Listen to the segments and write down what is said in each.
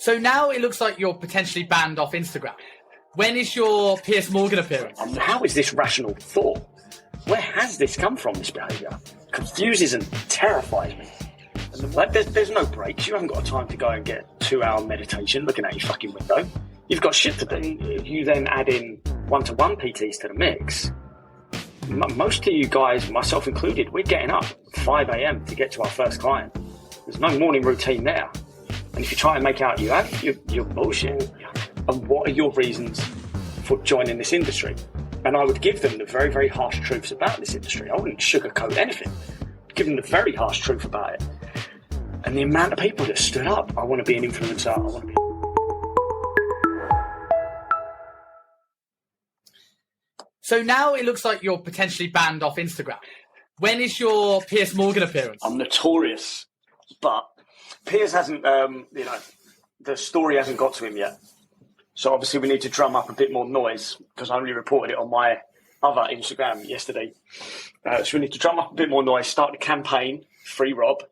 So now it looks like you're potentially banned off Instagram. When is your Piers Morgan appearance? How is this rational thought? Where has this come from, this behaviour? Confuses and terrifies me. And like, there's no breaks. You haven't got time to go and get a 2-hour meditation looking at your fucking window. You've got shit to do. If you then add in one-to-one PTs to the mix, most of you guys, myself included, we're getting up at 5 a.m. to get to our first client. There's no morning routine there. And if you try and make out you have, you're bullshit. And what are your reasons for joining this industry? And I would give them the very, very harsh truths about this industry. I wouldn't sugarcoat anything. I'd give them the very harsh truth about it. And the amount of people that stood up, I want to be an influencer, I want to be... So now it looks like you're potentially banned off Instagram. When is your Piers Morgan appearance? I'm notorious, but Piers hasn't, the story hasn't got to him yet. So obviously we need to drum up a bit more noise because I only reported it on my other Instagram yesterday. So we need to drum up a bit more noise, start the campaign, Free Robb.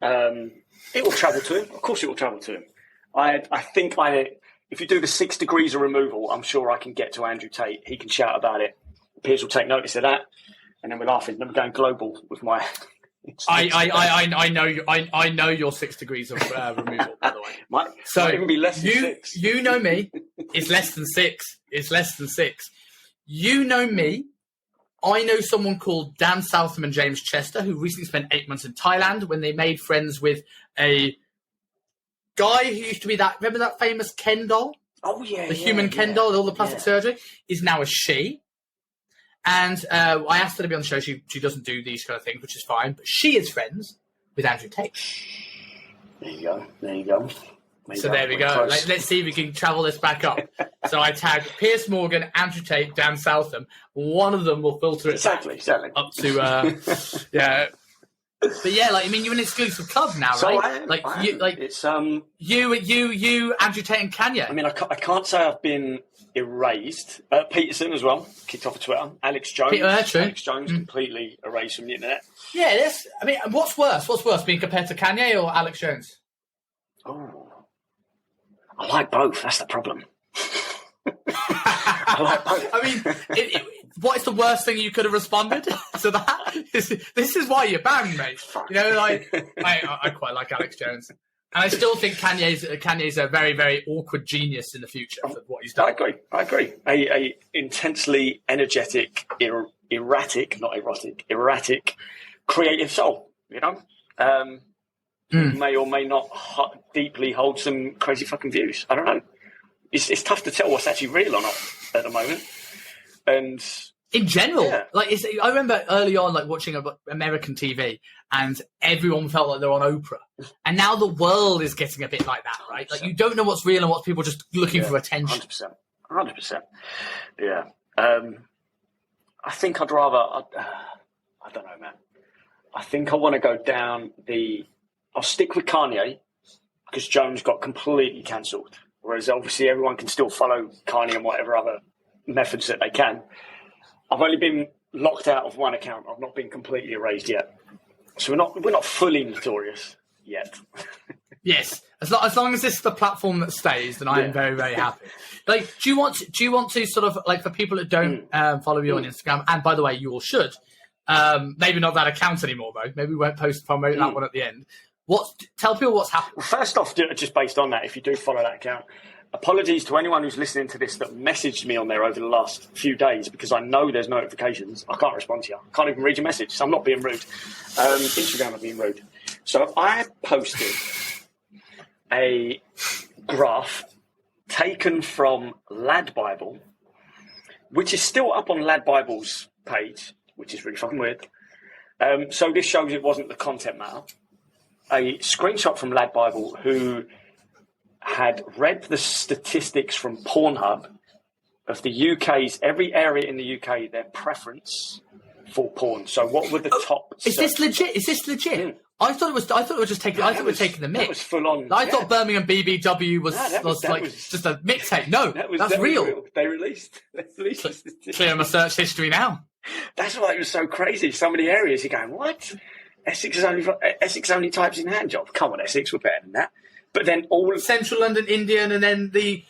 It will travel to him. Of course it will travel to him. I think if you do the 6 degrees of removal, I'm sure I can get to Andrew Tate. He can shout about it. Piers will take notice of that. And then we're laughing. Then we're going global with my... I know your 6 degrees of removal, by the way. Might even be less than 6. You know me. It's less than 6. It's less than 6. You know me. I know someone called Dan Southam and James Chester who recently spent 8 months in Thailand when they made friends with a guy who used to be that... Remember that famous Ken doll? Oh, yeah. The human Ken doll with all the plastic surgery? Is now a she. And I asked her to be on the show. She doesn't do these kind of things, which is fine. But she is friends with Andrew Tate. There you go. There we go. Let's see if we can travel this back up. So I tag Piers Morgan, Andrew Tate, Dan Southam. One of them will filter it exactly up to yeah. But yeah, you're an exclusive club now, right? It's you, Andrew Tate, and Kanye. I mean, I can't say I've been erased. Peterson as well kicked off of Twitter. Alex Jones completely erased from the internet. Yeah, what's worse? What's worse, being compared to Kanye or Alex Jones? Oh, I like both. That's the problem. I like both. I mean, what is the worst thing you could have responded to that? This is why you're banned, mate. I quite like Alex Jones. And I still think Kanye's a very, very awkward genius in the future for what he's done. I agree. A intensely energetic, erratic, creative soul, may or may not deeply hold some crazy fucking views. I don't know. It's tough to tell what's actually real or not at the moment. And in general, I remember early on, watching American TV, and everyone felt like they're on Oprah. And now the world is getting a bit like that, right? 100%. You don't know what's real and what's people just looking for attention. 100%. Yeah. I think I'd rather. I don't know, man. I think I want to go down I'll stick with Kanye because Jones got completely cancelled. Whereas obviously everyone can still follow Kanye and whatever other methods that they can. I've only been locked out of one account. I've not been completely erased yet. So we're not fully notorious yet. Yes, as long as this is the platform that stays, then I am very, very happy. Do you want to sort of for people that don't follow you on Instagram, and by the way, you all should. Maybe not that account anymore though. Maybe we won't promote that one at the end. Tell people what's happened. Well, first off, just based on that, if you do follow that account, apologies to anyone who's listening to this that messaged me on there over the last few days because I know there's notifications. I can't respond to you. I can't even read your message, so I'm not being rude. Instagram are being rude. So I posted a graph taken from Lad Bible, which is still up on Lad Bible's page, which is really fucking weird. So this shows it wasn't the content matter. A screenshot from Lad Bible who had read the statistics from Pornhub of the UK's, every area in the UK, their preference for porn. So what were the top... Is this legit? I thought it was just taking. I thought we were taking the mix. That was full on. I thought Birmingham BBW was just a mixtape. No, that's real. They released. Clear my search history now. That's why it was so crazy. So many areas you're going, what? Essex only types in hand job. Come on, Essex, we're better than that. But then all Central London Indian, and then the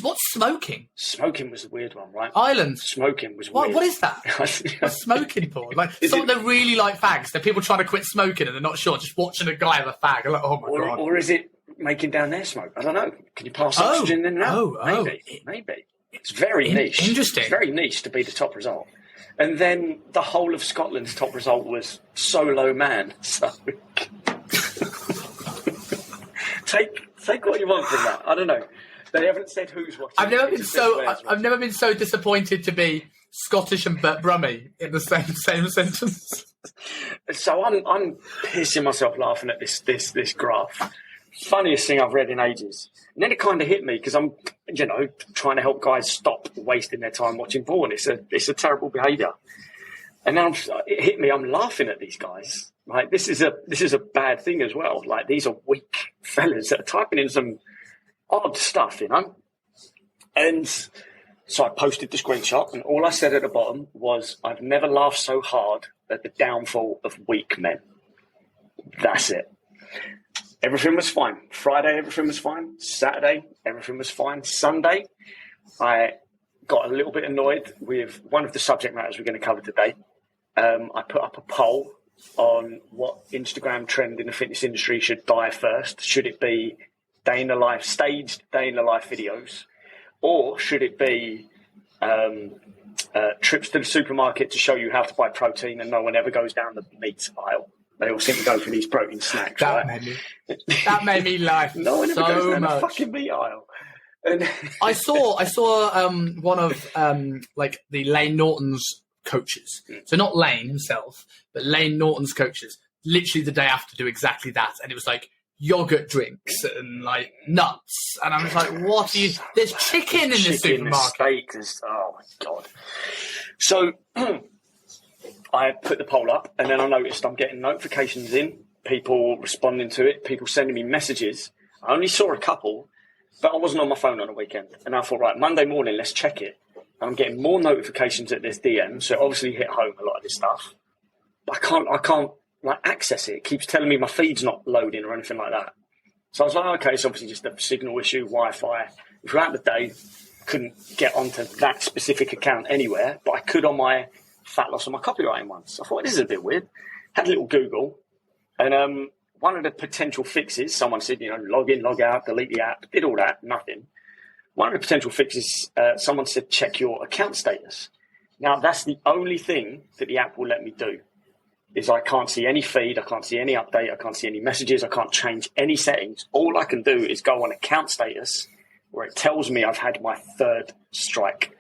what's smoking? Smoking was the weird one, right? Island. Smoking was weird. What is that? What's smoking for? Like someone that really like fags. They're people trying to quit smoking and they're not sure, just watching a guy have a fag. Like, oh my god. Or is it making down their smoke? I don't know. Can you pass oxygen in now? Maybe. It's very niche. Interesting. It's very niche to be the top result. And then the whole of Scotland's top result was solo man. So take what you want from that. I don't know. They haven't said who's watching. I've never been so disappointed to be Scottish and Brummy in the same sentence. So I'm pissing myself laughing at this graph. Funniest thing I've read in ages. And then it kind of hit me because I'm, trying to help guys stop wasting their time watching porn. It's a terrible behaviour. And now it hit me. I'm laughing at these guys. Like this is a bad thing as well. Like these are weak fellas that are typing in some odd stuff, And so I posted the screenshot, and all I said at the bottom was, "I've never laughed so hard at the downfall of weak men." That's it. Everything was fine. Friday, everything was fine. Saturday, everything was fine. Sunday, I got a little bit annoyed with one of the subject matters we're going to cover today. I put up a poll on what Instagram trend in the fitness industry should die first. Should it be staged day in the life videos, or should it be trips to the supermarket to show you how to buy protein and no one ever goes down the meat aisle? They all seem to go for these protein snacks. That made me laugh. No one ever goes down much. the fucking meat aisle. And I saw one of like the Lane Norton's coaches. So not Lane himself, but Lane Norton's coaches. Literally the day after, do exactly that, and it was like yogurt drinks and like nuts, and I was like, "What are you?" There's chicken in the supermarket. Oh my god! So I put the poll up, and then I noticed I'm getting notifications in, people responding to it, people sending me messages. I only saw a couple, but I wasn't on my phone on the weekend, and I thought, right, Monday morning, let's check it. And I'm getting more notifications at this DM, so it obviously hit home a lot of this stuff. But I can't like access it. It keeps telling me my feed's not loading or anything like that. So I was like, okay, it's obviously just a signal issue, Wi-Fi. Throughout the day, couldn't get onto that specific account anywhere, but I could on my fat loss on my copywriting ones. I thought, this is a bit weird. Had a little Google, and one of the potential fixes, someone said, log in, log out, delete the app, did all that, nothing. One of the potential fixes, someone said, check your account status. Now, that's the only thing that the app will let me do. Is I can't see any feed, I can't see any update, I can't see any messages, I can't change any settings. All I can do is go on account status where it tells me I've had my third strike.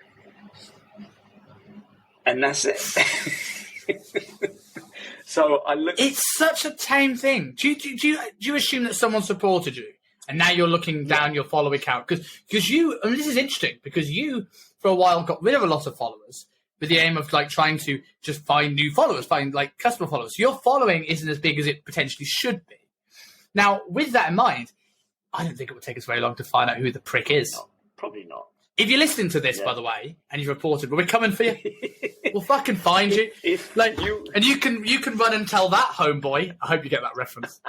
And that's it. So I look. It's such a tame thing. Do you assume that someone supported you? And now you're looking down your follower account? Because you, this is interesting, because you, for a while, got rid of a lot of followers with the aim of like trying to just find new followers, find like customer followers. Your following isn't as big as it potentially should be. Now, with that in mind, I don't think it would take us very long to find out who the prick is. Probably not. If you're listening to this, by the way, and you've reported, we're coming for you. We'll fucking find you. And you can run and tell that, homeboy. I hope you get that reference.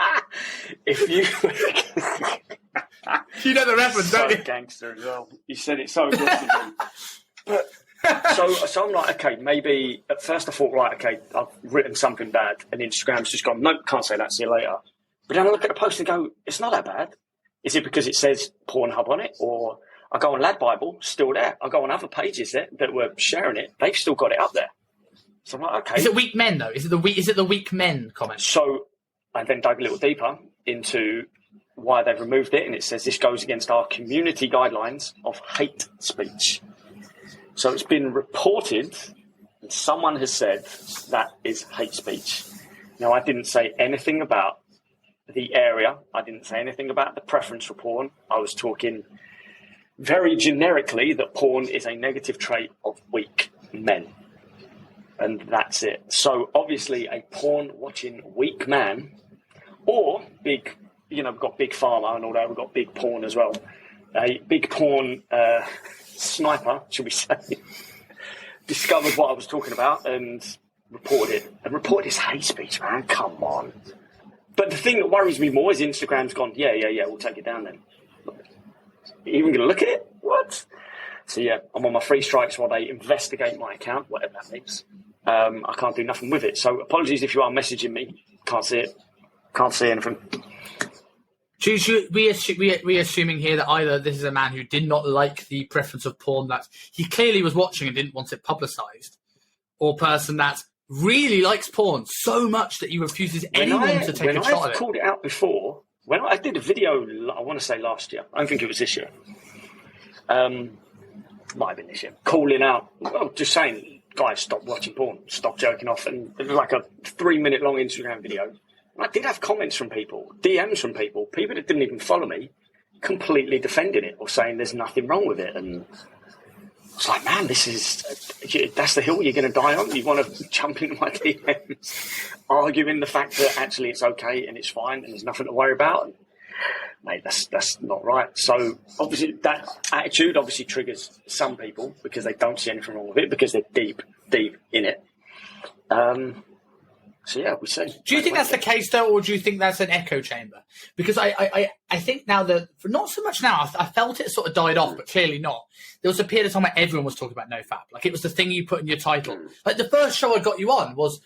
If you, you know the reference, don't you? Gangster as well. You said it so good. But so I'm like, okay, maybe at first I thought, right, okay, I've written something bad, and Instagram's just gone, nope, can't say that. See you later. But then I look at the post and go, it's not that bad. Is it because it says Pornhub on it, or I go on Lad Bible, still there. I go on other pages that were sharing it. They've still got it up there. So I'm like, okay. Is it weak men though? Is it the weak men comment? So I then dug a little deeper into why they've removed it, and it says this goes against our community guidelines of hate speech. So it's been reported, and someone has said that is hate speech. Now, I didn't say anything about the area. I didn't say anything about the preference for porn. I was talking very generically that porn is a negative trait of weak men. And that's it. So obviously a porn watching weak man, or big, we've got big pharma and all that, we've got big porn as well. A big porn sniper, should we say, discovered what I was talking about and reported it. And reported his hate speech, man. Come on. But the thing that worries me more is Instagram's gone, yeah, we'll take it down then. Are you even going to look at it? What? So yeah, I'm on my 3 strikes while they investigate my account, whatever that means. I can't do nothing with it. So apologies if you are messaging me. Can't see it. Can't see anything. We assuming here that either this is a man who did not like the preference of porn that he clearly was watching and didn't want it publicised, or a person that really likes porn so much that he refuses anyone to take a shot at it. When I've called it out before, when I did a video, I want to say last year, I don't think it was this year, might have been this year, calling out, just saying, guys, stop watching porn, stop jerking off, and it was like a 3-minute long Instagram video. And I did have comments from people, DMs from people that didn't even follow me, completely defending it or saying there's nothing wrong with it. And it's like, man, that's the hill you're going to die on. You want to jump into my DMs, arguing the fact that actually it's okay and it's fine and there's nothing to worry about. And, mate, that's not right. So obviously that attitude obviously triggers some people because they don't see anything wrong with it because they're deep in it. So yeah, we see. Do you think that's the case though, or do you think that's an echo chamber? Because I think now that, not so much now, I felt it sort of died off, but clearly not. There was a period of time where everyone was talking about NoFap. Like it was the thing you put in your title. Like the first show I got you on was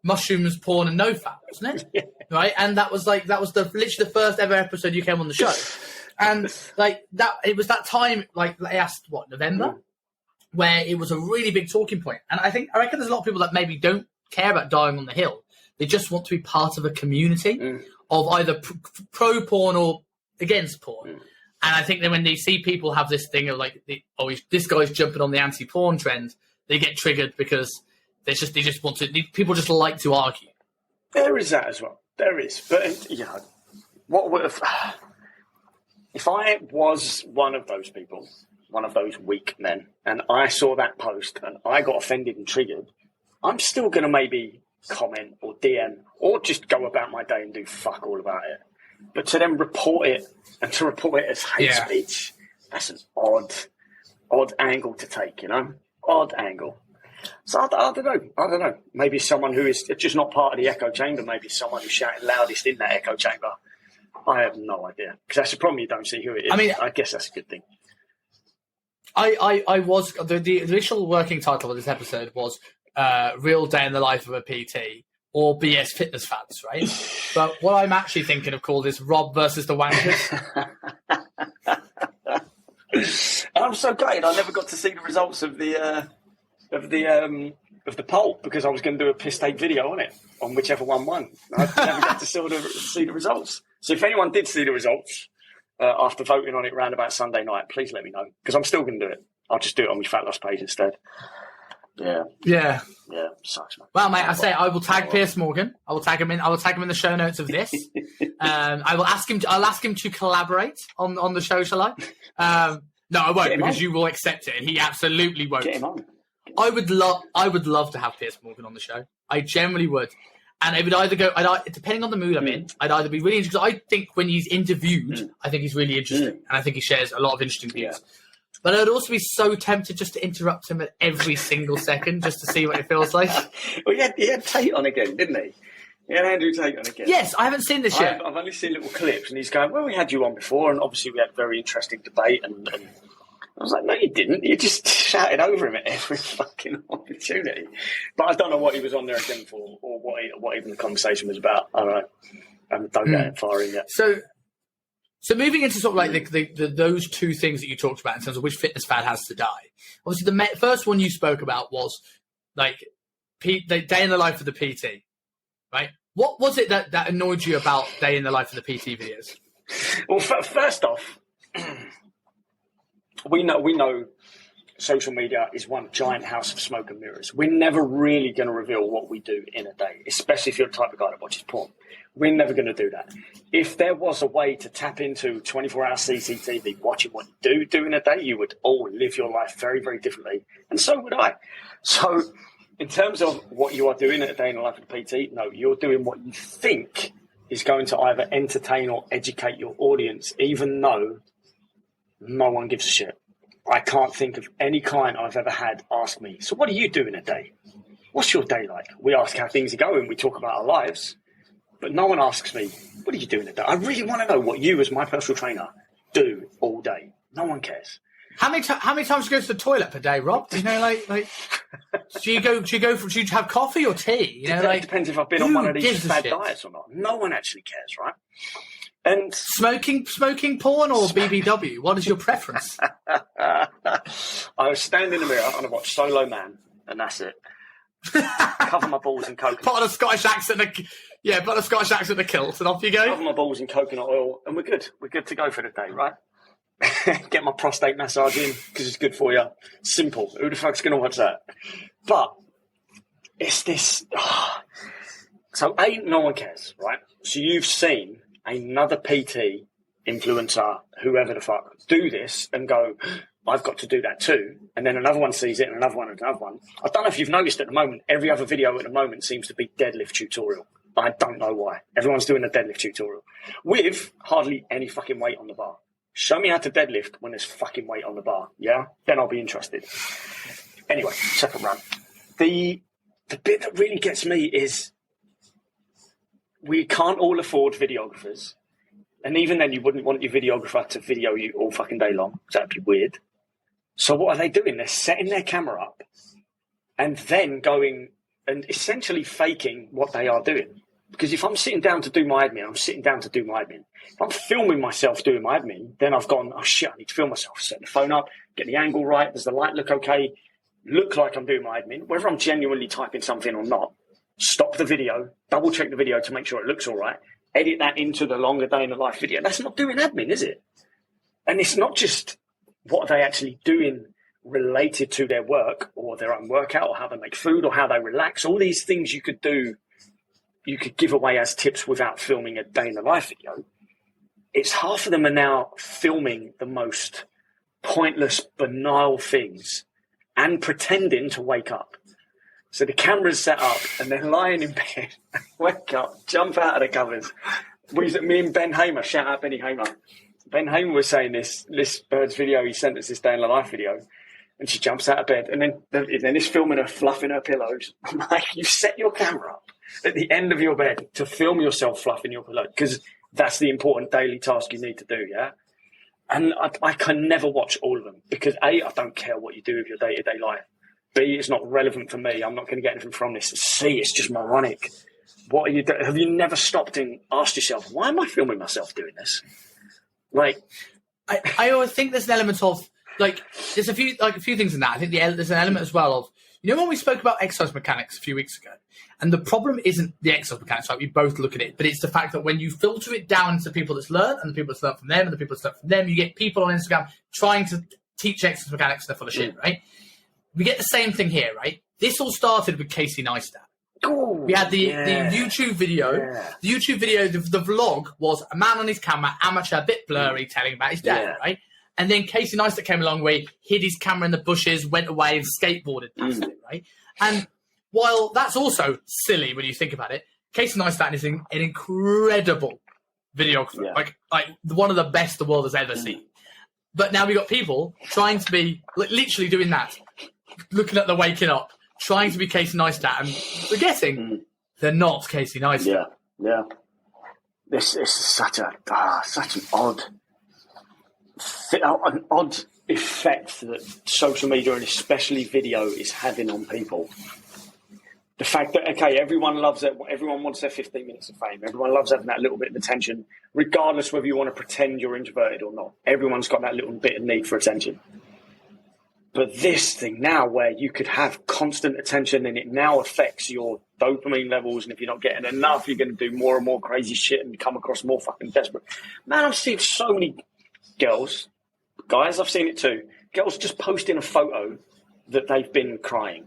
mushrooms, porn, and NoFap, wasn't it? Yeah. Right, and that was literally the first ever episode you came on the show, and like that, it was that time. Like I asked, November, where it was a really big talking point, and I reckon there's a lot of people that maybe don't care about dying on the hill. They just want to be part of a community of either pro porn or against porn. And I think that when they see people have this thing of like, this guy's jumping on the anti-porn trend, they get triggered because they just want to. People just like to argue. There is that as well. There is, but what would have if I was one of those people, one of those weak men, and I saw that post and I got offended and triggered? I'm still going to maybe comment or DM or just go about my day and do fuck all about it. But to then report it and to report it as hate speech, that's an odd angle to take, Odd angle. So I don't know. Maybe someone who is just not part of the echo chamber, maybe someone who's shouting loudest in that echo chamber. I have no idea. Because that's the problem, you don't see who it is. I mean, I guess that's a good thing. I was, the initial working title of this episode was Real Day in the Life of a PT or BS Fitness Fads, right? But what I'm actually thinking of called is Robb versus the Wankers. I'm so gutted I never got to see the results of the poll because I was going to do a piss take video on it, on whichever one won. I never got to see the results. So if anyone did see the results after voting on it round about Sunday night, please let me know because I'm still going to do it. I'll just do it on my fat loss page instead. Yeah. Sucks, man. Well, mate, I will tag Piers Morgan. I will tag him in the show notes of this. I'll ask him to collaborate on the show, shall I? No, I won't because you will accept it and he absolutely won't. Get him on. I would love to have Piers Morgan on the show. I generally would. And it would either go, depending on the mood I'm in, I'd either be really interested. I think when he's interviewed, I think he's really interesting. And I think he shares a lot of interesting views. Yeah. But I'd also be so tempted just to interrupt him at every single second just to see what it feels like. Well, he had Tate on again, didn't he? He had Andrew Tate on again. Yes, I haven't seen this yet. I've only seen little clips, and he's going, well, we had you on before, and obviously we had a very interesting debate. And I was like, no, you didn't. You just shouted over him at every fucking opportunity. But I don't know what he was on there again for or what even the conversation was about. I don't know. I haven't dug that far in yet. So moving into sort of like those two things that you talked about in terms of which fitness fad has to die. Obviously, the first one you spoke about was like the day in the life of the PT, right? What was it that annoyed you about day in the life of the PT videos? Well, first off, we know social media is one giant house of smoke and mirrors. We're never really going to reveal what we do in a day, especially if you're the type of guy that watches porn. We're never going to do that. If there was a way to tap into 24-hour CCTV, watching what you do in a day, you would all live your life very, very differently. And so would I. So in terms of what you are doing at a day in the life of the PT, no, you're doing what you think is going to either entertain or educate your audience, even though no one gives a shit. I can't think of any client I've ever had ask me, so what do you do in a day? What's your day like? We ask how things are going. We talk about our lives. But no one asks me, what are you doing today? I really want to know what you, as my personal trainer, do all day. No one cares. How many times do you go to the toilet per day, Rob? You know, like do you have coffee or tea? You know, It depends if I've been on one of these bad diets or not. No one actually cares, right? And smoking porn or BBW? What is your preference? I was standing in the mirror and I watched Solo Man, and that's it. Cover my balls in coconut. Put on a Scottish accent, put a Scottish accent, a kilt, and off you go. Cover my balls in coconut oil, and we're good. We're good to go for the day, right? Get my prostate massage in because it's good for you. Simple. Who the fuck's going to watch that? But it's this. So no one cares, right? So you've seen another PT, influencer, whoever the fuck, do this and go, I've got to do that too. And then another one sees it and another one and another one. I don't know if you've noticed at the moment, every other video at the moment seems to be deadlift tutorial. I don't know why. Everyone's doing a deadlift tutorial with hardly any fucking weight on the bar. Show me how to deadlift when there's fucking weight on the bar, yeah? Then I'll be interested. Anyway, second run. The bit that really gets me is we can't all afford videographers. And even then, you wouldn't want your videographer to video you all fucking day long. That'd be weird. So what are they doing? They're setting their camera up and then going and essentially faking what they are doing. Because if I'm sitting down to do my admin, I'm sitting down to do my admin. If I'm filming myself doing my admin, then I've gone, oh shit, I need to film myself. Set the phone up, get the angle right. Does the light look okay? Look like I'm doing my admin. Whether I'm genuinely typing something or not, stop the video, double check the video to make sure it looks all right. Edit that into the longer day in the life video. That's not doing admin, is it? And it's not just what are they actually doing related to their work or their own workout or how they make food or how they relax. All these things you could do, you could give away as tips without filming a day in the life video. It's half of them are now filming the most pointless, banal things and pretending to wake up. So the camera's set up and they're lying in bed, wake up, jump out of the covers. Me and Ben Hamer, shout out Benny Hamer. Ben Hamer was saying this bird's video, he sent us this day in the life video, and she jumps out of bed and then he's filming her fluffing her pillows. I'm like, you set your camera up at the end of your bed to film yourself fluffing your pillow because that's the important daily task you need to do, yeah? And I can never watch all of them because A, I don't care what you do with your day-to-day life. B, it's not relevant for me. I'm not going to get anything from this. C, it's just moronic. What are you doing? Have you never stopped and asked yourself, why am I filming myself doing this? Like, I always think there's an element of there's a few things in that. I think there's an element as well of, you know, when we spoke about exercise mechanics a few weeks ago, and the problem isn't the exercise mechanics, like we both look at it, but it's the fact that when you filter it down to the people that's learned and the people that's learned from them and the people that's learned from them, you get people on Instagram trying to teach exercise mechanics and they're full of shit, right? We get the same thing here, right? This all started with Casey Neistat. Ooh, we had the YouTube video. Yeah. The YouTube video, the vlog was a man on his camera, amateur, a bit blurry, telling about his dad, right? And then Casey Neistat came along where he hid his camera in the bushes, went away and skateboarded past it, right? And while that's also silly when you think about it, Casey Neistat is an incredible videographer, like one of the best the world has ever seen. But now we've got people trying to be literally doing that, looking at the waking up, trying to be Casey Neistat and forgetting they're not Casey Neistat. Yeah. This is such an odd effect that social media and especially video is having on people. The fact that, okay, everyone loves it. Everyone wants their 15 minutes of fame. Everyone loves having that little bit of attention, regardless whether you want to pretend you're introverted or not. Everyone's got that little bit of need for attention. But this thing now where you could have constant attention and it now affects your dopamine levels, and if you're not getting enough, you're going to do more and more crazy shit and come across more fucking desperate. Man, I've seen so many girls, guys, I've seen it too, girls just posting a photo that they've been crying.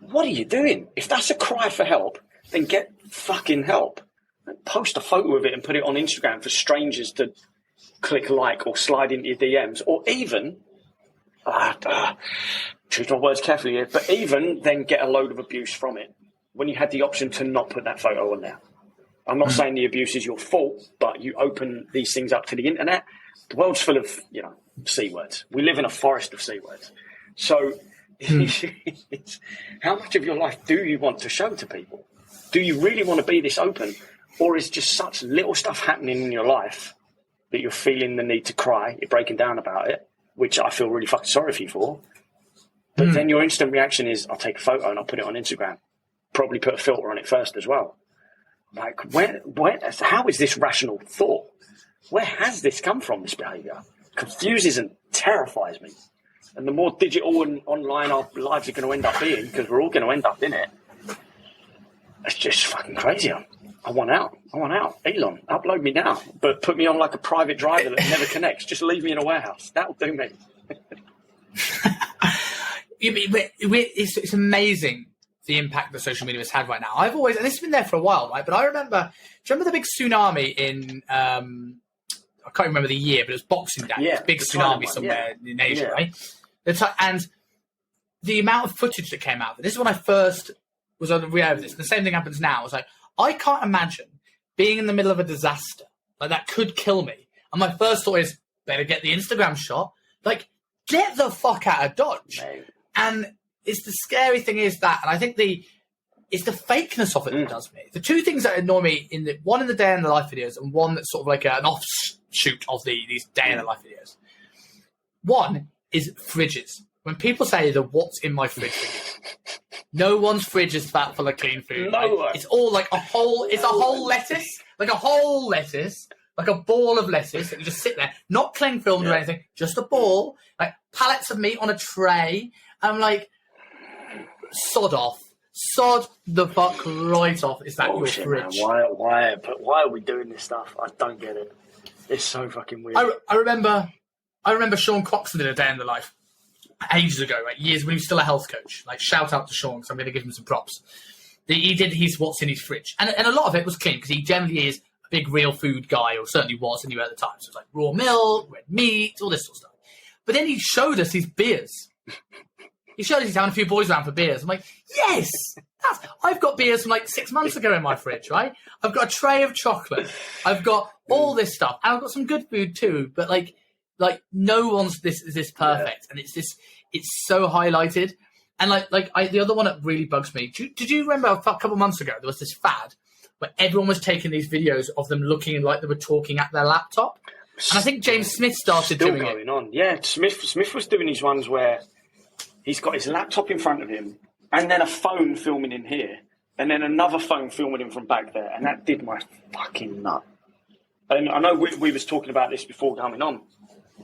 What are you doing? If that's a cry for help, then get fucking help. Post a photo of it and put it on Instagram for strangers to click like or slide into your DMs, or even, choose my words carefully here, but even then get a load of abuse from it when you had the option to not put that photo on there. I'm not saying the abuse is your fault, but you open these things up to the internet. The world's full of, C words. We live in a forest of C words. So how much of your life do you want to show to people? Do you really want to be this open? or is just such little stuff happening in your life that you're feeling the need to cry, you're breaking down about it, which I feel really fucking sorry for you for. But then your instant reaction is, I'll take a photo and I'll put it on Instagram. Probably put a filter on it first as well. Like, how is this rational thought? Where has this come from, this behaviour? Confuses and terrifies me. And the more digital and online our lives are going to end up being, because we're all going to end up in it, it's just fucking crazy. I want out. Elon, upload me now. But put me on like a private driver that never connects. Just leave me in a warehouse. That'll do me. It's amazing the impact that social media has had right now. I've always, and it's been there for a while, right? But I remember, do you remember the big tsunami in, I can't remember the year, but it was Boxing Day. Yeah, big tsunami somewhere in Asia, right? And the amount of footage that came out of it, this is when I first was aware of this. The same thing happens now. It's like, I can't imagine being in the middle of a disaster. Like, that could kill me. And my first thought is, better get the Instagram shot. Like, get the fuck out of Dodge. Mate. And it's the scary thing is that, and I think it's the fakeness of it that does me. The two things that annoy me one in the day in the life videos, and one that's sort of like an offshoot of these day in the life videos. One is fridges. When people say the what's in my fridge video, no one's fridge is that full of clean food. No right? It's all like a whole lettuce, like a ball of lettuce that you just sit there, not cling filmed or anything, just a ball, like pallets of meat on a tray. I'm like, sod off. Sod the fuck right off. Is that your fridge? Man. Why are we doing this stuff? I don't get it. It's so fucking weird. I remember Sean Croxton did a day in the life ages ago, like years when he was still a health coach. Like, shout out to Sean, because I'm going to give him some props. He did his what's in his fridge. And a lot of it was clean, because he generally is a big real food guy, or certainly was anyway at the time. So it was like raw milk, red meat, all this sort of stuff. But then he showed us his beers. He showed us he's having a few boys around for beers. I'm like, yes! I've got beers from like 6 months ago in my fridge, right? I've got a tray of chocolate. I've got all this stuff. And I've got some good food too. But like no one's this perfect. And it's so highlighted. And the other one that really bugs me. Did you remember a couple of months ago, there was this fad where everyone was taking these videos of them looking like they were talking at their laptop? And I think James Smith started doing going on. Yeah, Smith was doing these ones where he's got his laptop in front of him and then a phone filming in here and then another phone filming him from back there. And that did my fucking nut. And I know we was talking about this before coming on,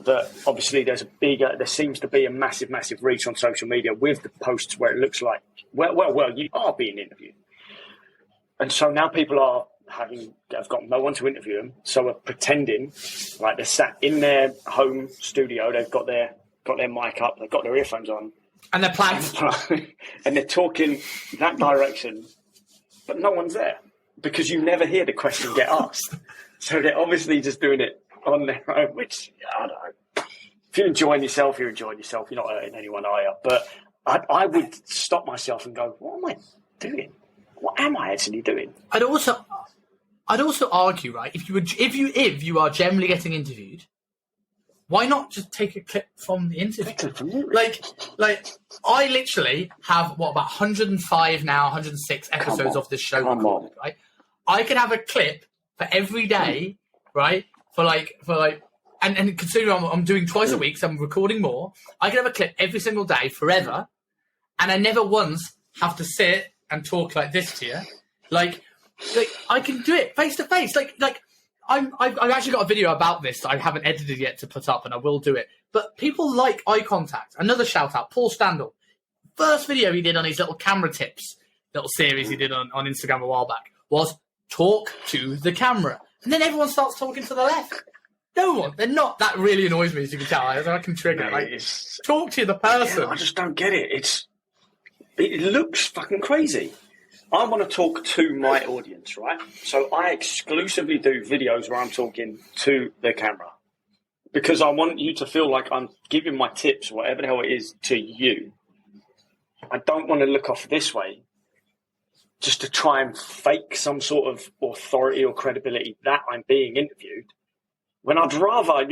that obviously there seems to be a massive, massive reach on social media with the posts where it looks like, well, you are being interviewed. And so now people have got no one to interview them, so are pretending like they're sat in their home studio, they've got their mic up, they've got their earphones on. And they're planned. And they're talking that direction, but no one's there because you never hear the question get asked. So they're obviously just doing it on their own, which, I don't know. If you're enjoying yourself, you're enjoying yourself. You're not hurting anyone, are you? But I would stop myself and go, what am I doing? What am I actually doing? I'd also argue, right, if you are generally getting interviewed, why not just take a clip from the interview? Like I literally have about 105 now, 106 episodes of this show recorded, right? I could have a clip for every day, right? For and considering I'm doing twice a week, so I'm recording more. I could have a clip every single day forever, and I never once have to sit and talk like this to you. Like I can do it face to face. I've actually got a video about this that I haven't edited yet to put up, and I will do it. But people like eye contact. Another shout out, Paul Standall. First video he did on his little camera tips, little series he did on Instagram a while back, was talk to the camera. And then everyone starts talking to the left. No one. They're not. That really annoys me, as you can tell. I can trigger. Talk to the person. Yeah, I just don't get it. It looks fucking crazy. I want to talk to my audience, right? So I exclusively do videos where I'm talking to the camera because I want you to feel like I'm giving my tips, whatever the hell it is, to you. I don't want to look off this way just to try and fake some sort of authority or credibility that I'm being interviewed, when I'd rather,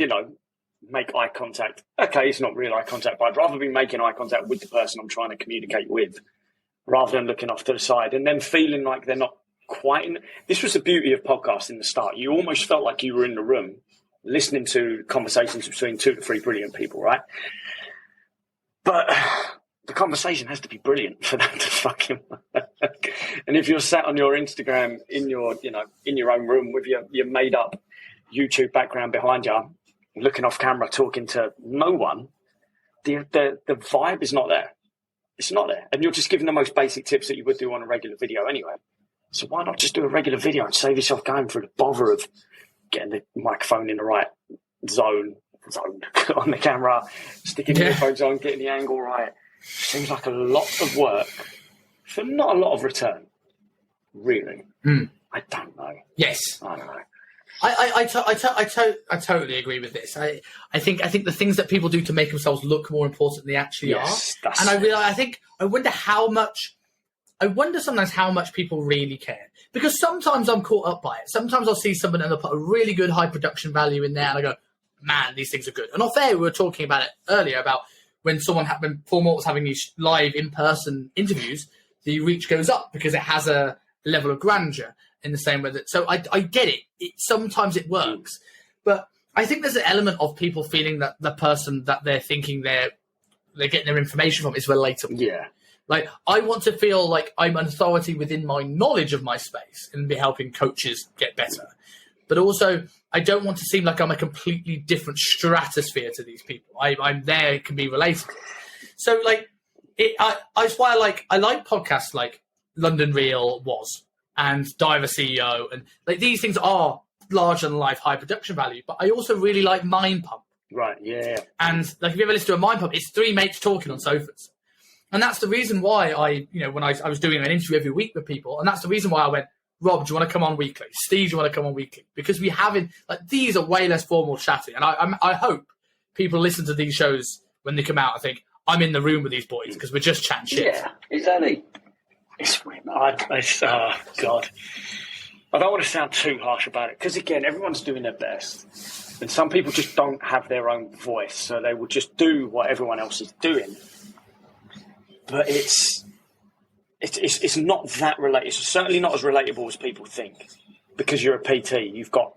make eye contact. Okay, it's not real eye contact, but I'd rather be making eye contact with the person I'm trying to communicate with rather than looking off to the side and then feeling like they're not this was the beauty of podcasts in the start. You almost felt like you were in the room listening to conversations between 2 to 3 brilliant people, right? But the conversation has to be brilliant for that to fucking work. And if you're sat on your Instagram in your own room with your made up YouTube background behind you, looking off camera, talking to no one, the vibe is not there. It's not there. And you're just giving the most basic tips that you would do on a regular video anyway. So why not just do a regular video and save yourself going through the bother of getting the microphone in the right zone on the camera, sticking the earphones on, getting the angle right. Seems like a lot of work for not a lot of return, really. I don't know. Yes, I don't know. I totally agree with this. I think the things that people do to make themselves look more important than they actually are. And I wonder sometimes how much people really care, because sometimes I'm caught up by it. Sometimes I'll see someone and they'll put a really good high production value in there, and I go, man, these things are good. And off air, we were talking about it earlier about when Paul Mort was having these live in-person interviews, the reach goes up because it has a level of grandeur in the same way that. So I get it. Sometimes it works, but I think there's an element of people feeling that the person that they're thinking they're getting their information from is relatable. Yeah. Like, I want to feel like I'm an authority within my knowledge of my space and be helping coaches get better. But also, I don't want to seem like I'm a completely different stratosphere to these people. I'm there, it can be relatable. So, like, that's why I like podcasts like London Real was and Diver CEO. And, like, these things are larger than life, high production value. But I also really like Mind Pump. Right, yeah. And, like, if you ever listen to a Mind Pump, it's 3 mates talking on sofas. And that's the reason why when I was doing an interview every week with people, and that's the reason why I went, Rob, do you want to come on weekly? Steve, do you want to come on weekly? Because we haven't, like, these are way less formal chatting. And I hope people listen to these shows when they come out and think, I'm in the room with these boys because we're just chatting shit. Yeah, exactly. God. I don't want to sound too harsh about it because, again, everyone's doing their best. And some people just don't have their own voice, so they will just do what everyone else is doing. But it's not that relatable. It's certainly not as relatable as people think. Because you're a PT, you've got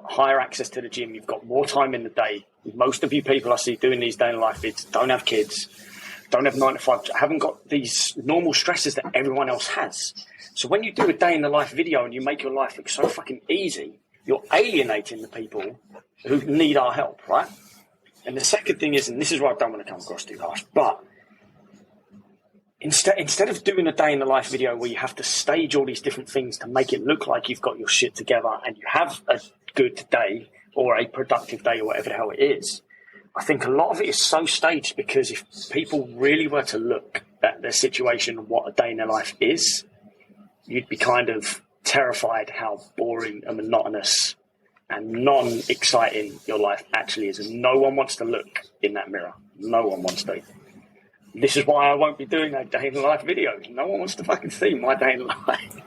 higher access to the gym, you've got more time in the day. Most of you people I see doing these day in life vids don't have kids, don't have 9 to 5, haven't got these normal stresses that everyone else has. So when you do a day in the life video and you make your life look so fucking easy, you're alienating the people who need our help, right? And the second thing is, and this is where I don't want to come across too harsh, but Instead of doing a day in the life video where you have to stage all these different things to make it look like you've got your shit together and you have a good day or a productive day or whatever the hell it is, I think a lot of it is so staged because if people really were to look at their situation and what a day in their life is, you'd be kind of terrified how boring and monotonous and non-exciting your life actually is. And no one wants to look in that mirror. No one wants to. This is why I won't be doing that day in the life video. No one wants to fucking see my day in life.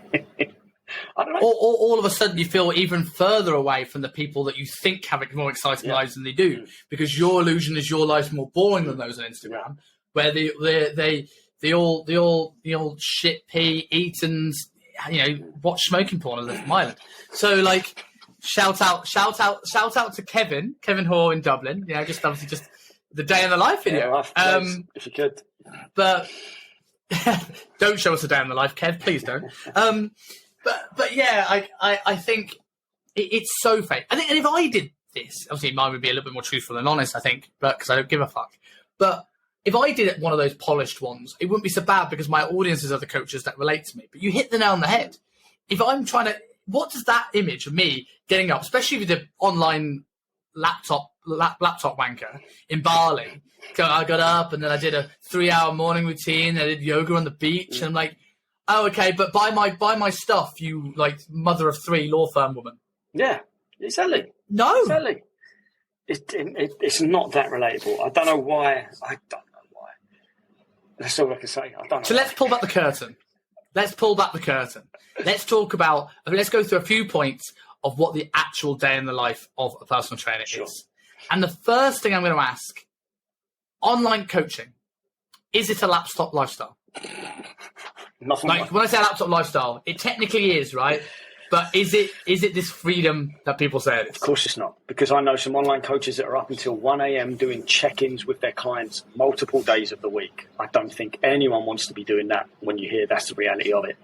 I don't know. All of a sudden, you feel even further away from the people that you think have more exciting lives than they do, because your illusion is your life's more boring than those on Instagram, where they all shit pee, eat, and watch smoking porn and live from Ireland. So, like, shout out to Kevin Hoare in Dublin. Just the day in the life video. If you could. But don't show us a day in the life, Kev. Please don't. But yeah, I think it's so fake. And if I did this, obviously mine would be a little bit more truthful and honest, I think, but because I don't give a fuck. But if I did one of those polished ones, it wouldn't be so bad because my audiences are the coaches that relate to me. But you hit the nail on the head. If I'm trying to, what does that image of me getting up, especially with the online laptop wanker in Bali, I got up and then I did a 3-hour morning routine. I did yoga on the beach, and I'm like, oh, okay, but buy my stuff, you like mother of 3 law firm woman. Yeah, exactly. No, exactly. It's not that relatable. I don't know why. That's all I can say. I don't know. So let's pull back the curtain. Let's talk about. Let's go through a few points of what the actual day in the life of a personal trainer is. And the first thing I'm going to ask, online coaching, is it a laptop lifestyle? Nothing like when I say laptop lifestyle, it technically is, right? But is it this freedom that people say it is? Of course it's not, because I know some online coaches that are up until 1 a.m. doing check-ins with their clients multiple days of the week. I don't think anyone wants to be doing that when you hear that's the reality of it.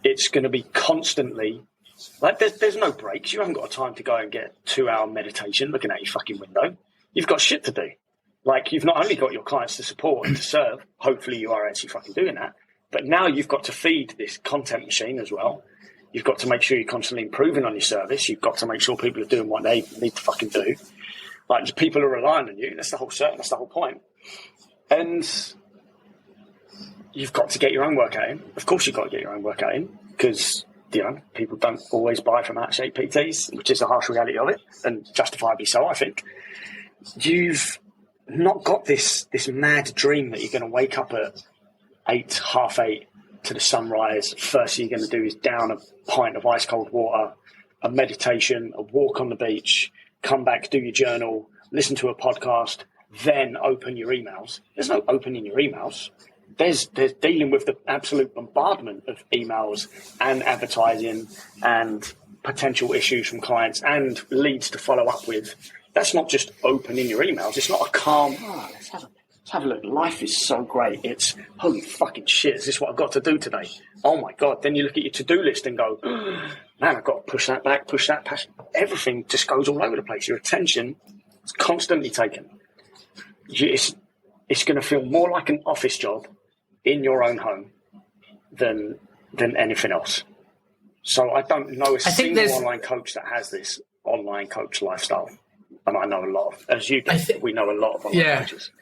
It's going to be constantly, like there's no breaks. You haven't got time to go and get 2-hour meditation looking at your fucking window. You've got shit to do. Like, you've not only got your clients to support and to serve, hopefully you are actually fucking doing that, but now you've got to feed this content machine as well. You've got to make sure you're constantly improving on your service. You've got to make sure people are doing what they need to fucking do. Like, people are relying on you. That's the whole point. And you've got to get your own workout in. Of course you've got to get your own workout in, because, you know, people don't always buy from out-of-shape PTs, which is the harsh reality of it, and justifiably so, I think. You've not got this mad dream that you're going to wake up at 8, half 8 to the sunrise. First thing you're going to do is down a pint of ice cold water, a meditation, a walk on the beach, come back, do your journal, listen to a podcast, then open your emails. There's no opening your emails. There's dealing with the absolute bombardment of emails and advertising and potential issues from clients and leads to follow up with. That's not just opening your emails. It's not a calm, let's have a look. Life is so great. It's, holy fucking shit, is this what I've got to do today? Oh my God. Then you look at your to-do list and go, man, I've got to push that back, push that past. Everything just goes all over the place. Your attention is constantly taken. It's going to feel more like an office job in your own home than anything else. So I don't know a single online coach that has this online coach lifestyle. And I know a lot of, as you do, we know a lot of online coaches.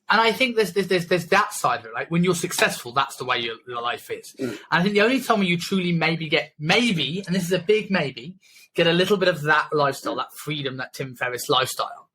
And I think there's that side of it. Like, when you're successful, that's the way your life is. And I think the only time when you truly maybe, and this is a big maybe, get a little bit of that lifestyle, that freedom, that Tim Ferriss lifestyle,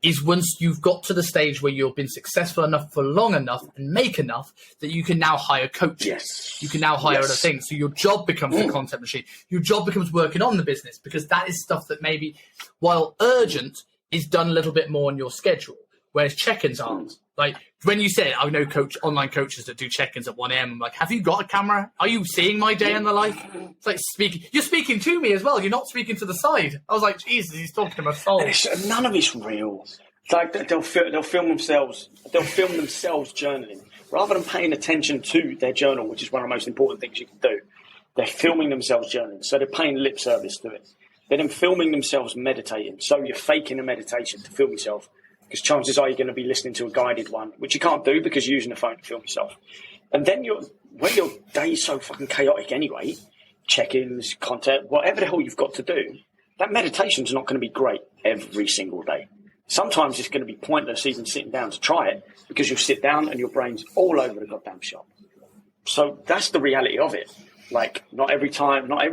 is once you've got to the stage where you've been successful enough for long enough and make enough that you can now hire coaches. Yes. You can now hire other things. So your job becomes the content machine. Your job becomes working on the business, because that is stuff that maybe, while urgent, is done a little bit more on your schedule, whereas check-ins aren't. Like, when you say, I know online coaches that do check-ins at 1 a.m. I'm like, have you got a camera? Are you seeing my day in the life? It's like you're speaking to me as well. You're not speaking to the side. I was like, Jesus, he's talking to my soul. None of it's real. It's like they'll film themselves journaling. Rather than paying attention to their journal, which is one of the most important things you can do, they're filming themselves journaling. So they're paying lip service to it. They're then filming themselves meditating. So you're faking a meditation to film yourself, because chances are you're going to be listening to a guided one, which you can't do because you're using a phone to film yourself. And then when your day is so fucking chaotic anyway, check-ins, content, whatever the hell you've got to do, that meditation's not going to be great every single day. Sometimes it's going to be pointless even sitting down to try it, because you'll sit down and your brain's all over the goddamn shop. So that's the reality of it. Like, not every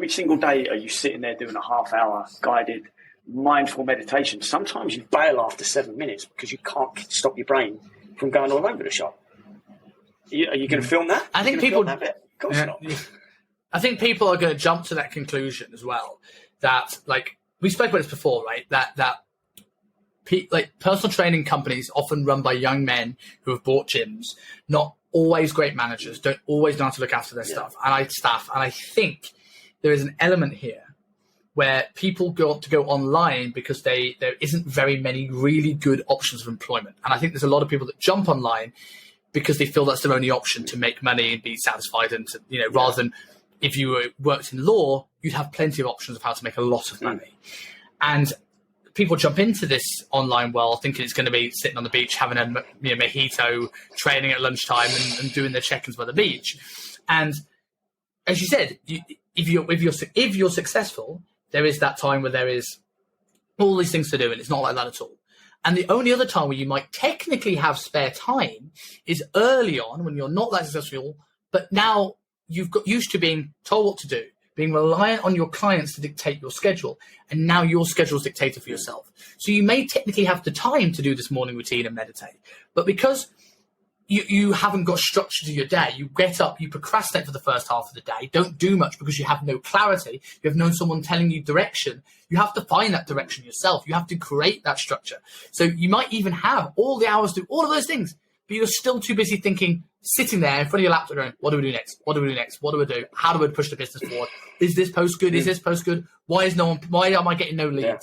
single day are you sitting there doing a half-hour guided mindful meditation. Sometimes you bail after 7 minutes because you can't stop your brain from going all over the shop. Are you going to film that? I think people. That bit? Of course not. I think people are going to jump to that conclusion as well. That, like, we spoke about this before, right? That personal training companies often run by young men who have bought gyms, not always great managers, don't always know how to look after their staff. And I think there is an element here where people want to go online because there isn't very many really good options of employment. And I think there's a lot of people that jump online because they feel that's their only option to make money and be satisfied. And to, rather than if you worked in law, you'd have plenty of options of how to make a lot of money. And people jump into this online world thinking it's going to be sitting on the beach, having a mojito, training at lunchtime and doing their check-ins by the beach. And as you said, if you're successful, there is that time where there is all these things to do, and it's not like that at all. And the only other time where you might technically have spare time is early on when you're not that successful, but now you've got used to being told what to do, being reliant on your clients to dictate your schedule, and now your schedule is dictated for yourself. So you may technically have the time to do this morning routine and meditate, but because you haven't got structure to your day, you get up, you procrastinate for the first half of the day, don't do much because you have no clarity, you have no someone telling you direction. You have to find that direction yourself. You have to create that structure. So you might even have all the hours to do all of those things, but you're still too busy thinking, sitting there in front of your laptop going, what do we do next? What do we do next? What do we do? How do we push the business forward? Is this post good? Is this post good? Why am I getting no leads? Yeah.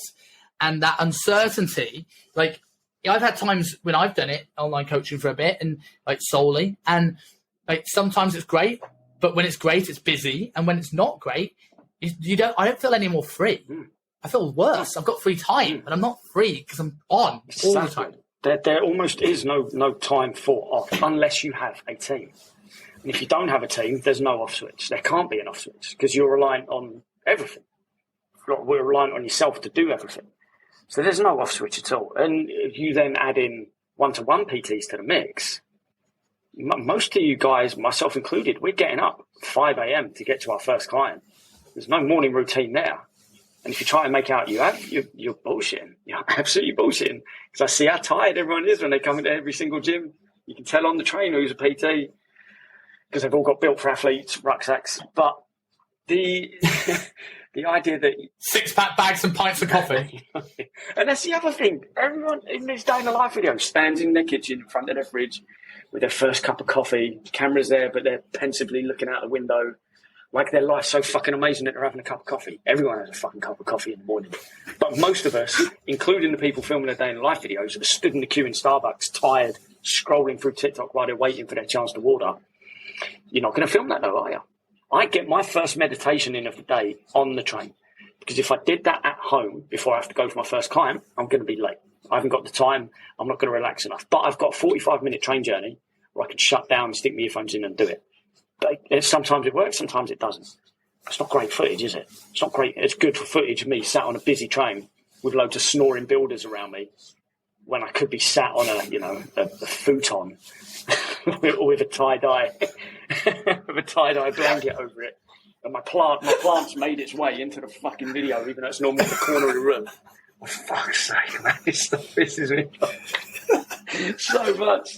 And that uncertainty, like, I've had times when I've done it, online coaching for a bit and like solely, and like sometimes it's great, but when it's great, it's busy. And when it's not great, I don't feel any more free. I feel worse. I've got free time, but I'm not free because I'm on all the time. There almost is no time for off unless you have a team. And if you don't have a team, there's no off switch. There can't be an off switch because you're reliant on everything. We're reliant on yourself to do everything. So there's no off switch at all. And if you then add in one-to-one PTs to the mix, most of you guys, myself included, we're getting up 5 a.m. to get to our first client. There's no morning routine there. And if you try and make out you have, you're bullshitting. You're absolutely bullshitting. Because I see how tired everyone is when they come into every single gym. You can tell on the trainer who's a PT because they've all got built for athletes, rucksacks. But the idea that 6-pack bags and pints of coffee. And that's the other thing. Everyone in this day in the life video stands in their kitchen in front of their fridge with their first cup of coffee. Camera's there, but they're pensively looking out the window. Like their life's so fucking amazing that they're having a cup of coffee. Everyone has a fucking cup of coffee in the morning. But most of us, including the people filming their day in the life videos, are stood in the queue in Starbucks, tired, scrolling through TikTok while they're waiting for their chance to order. You're not going to film that though, are you? I get my first meditation in of the day on the train. Because if I did that at home before I have to go for my first client, I'm going to be late. I haven't got the time. I'm not going to relax enough. But I've got a 45-minute train journey where I can shut down, stick my earphones in and do it. But sometimes it works, sometimes it doesn't. It's not great footage, is it? It's not great. It's good for footage of me sat on a busy train with loads of snoring builders around me when I could be sat on a futon with a tie-dye blanket over it. And my plant's made its way into the fucking video, even though it's normally in the corner of the room. For fuck's sake, man, this stuff pisses me off so much.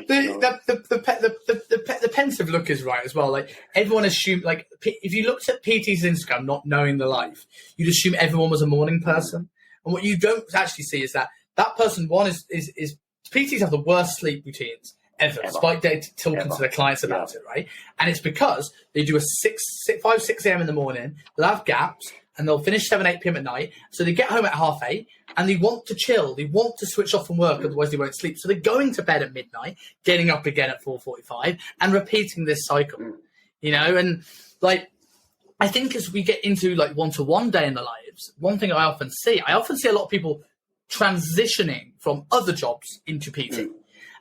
The pensive look is right as well. Like everyone assumed, like if you looked at PT's Instagram, not knowing the life, you'd assume everyone was a morning person. And what you don't actually see is that person is PTs have the worst sleep routines ever. Despite talking to their clients about it, right? And it's because they do a 5, 6 a.m. in the morning. They'll have gaps. And they'll finish 7, 8 p.m. at night. So they get home at 8:30 and they want to chill. They want to switch off from work, otherwise they won't sleep. So they're going to bed at midnight, getting up again at 4:45 and repeating this cycle, and like, I think as we get into like one-to-one day in the lives, one thing I often see a lot of people transitioning from other jobs into PT.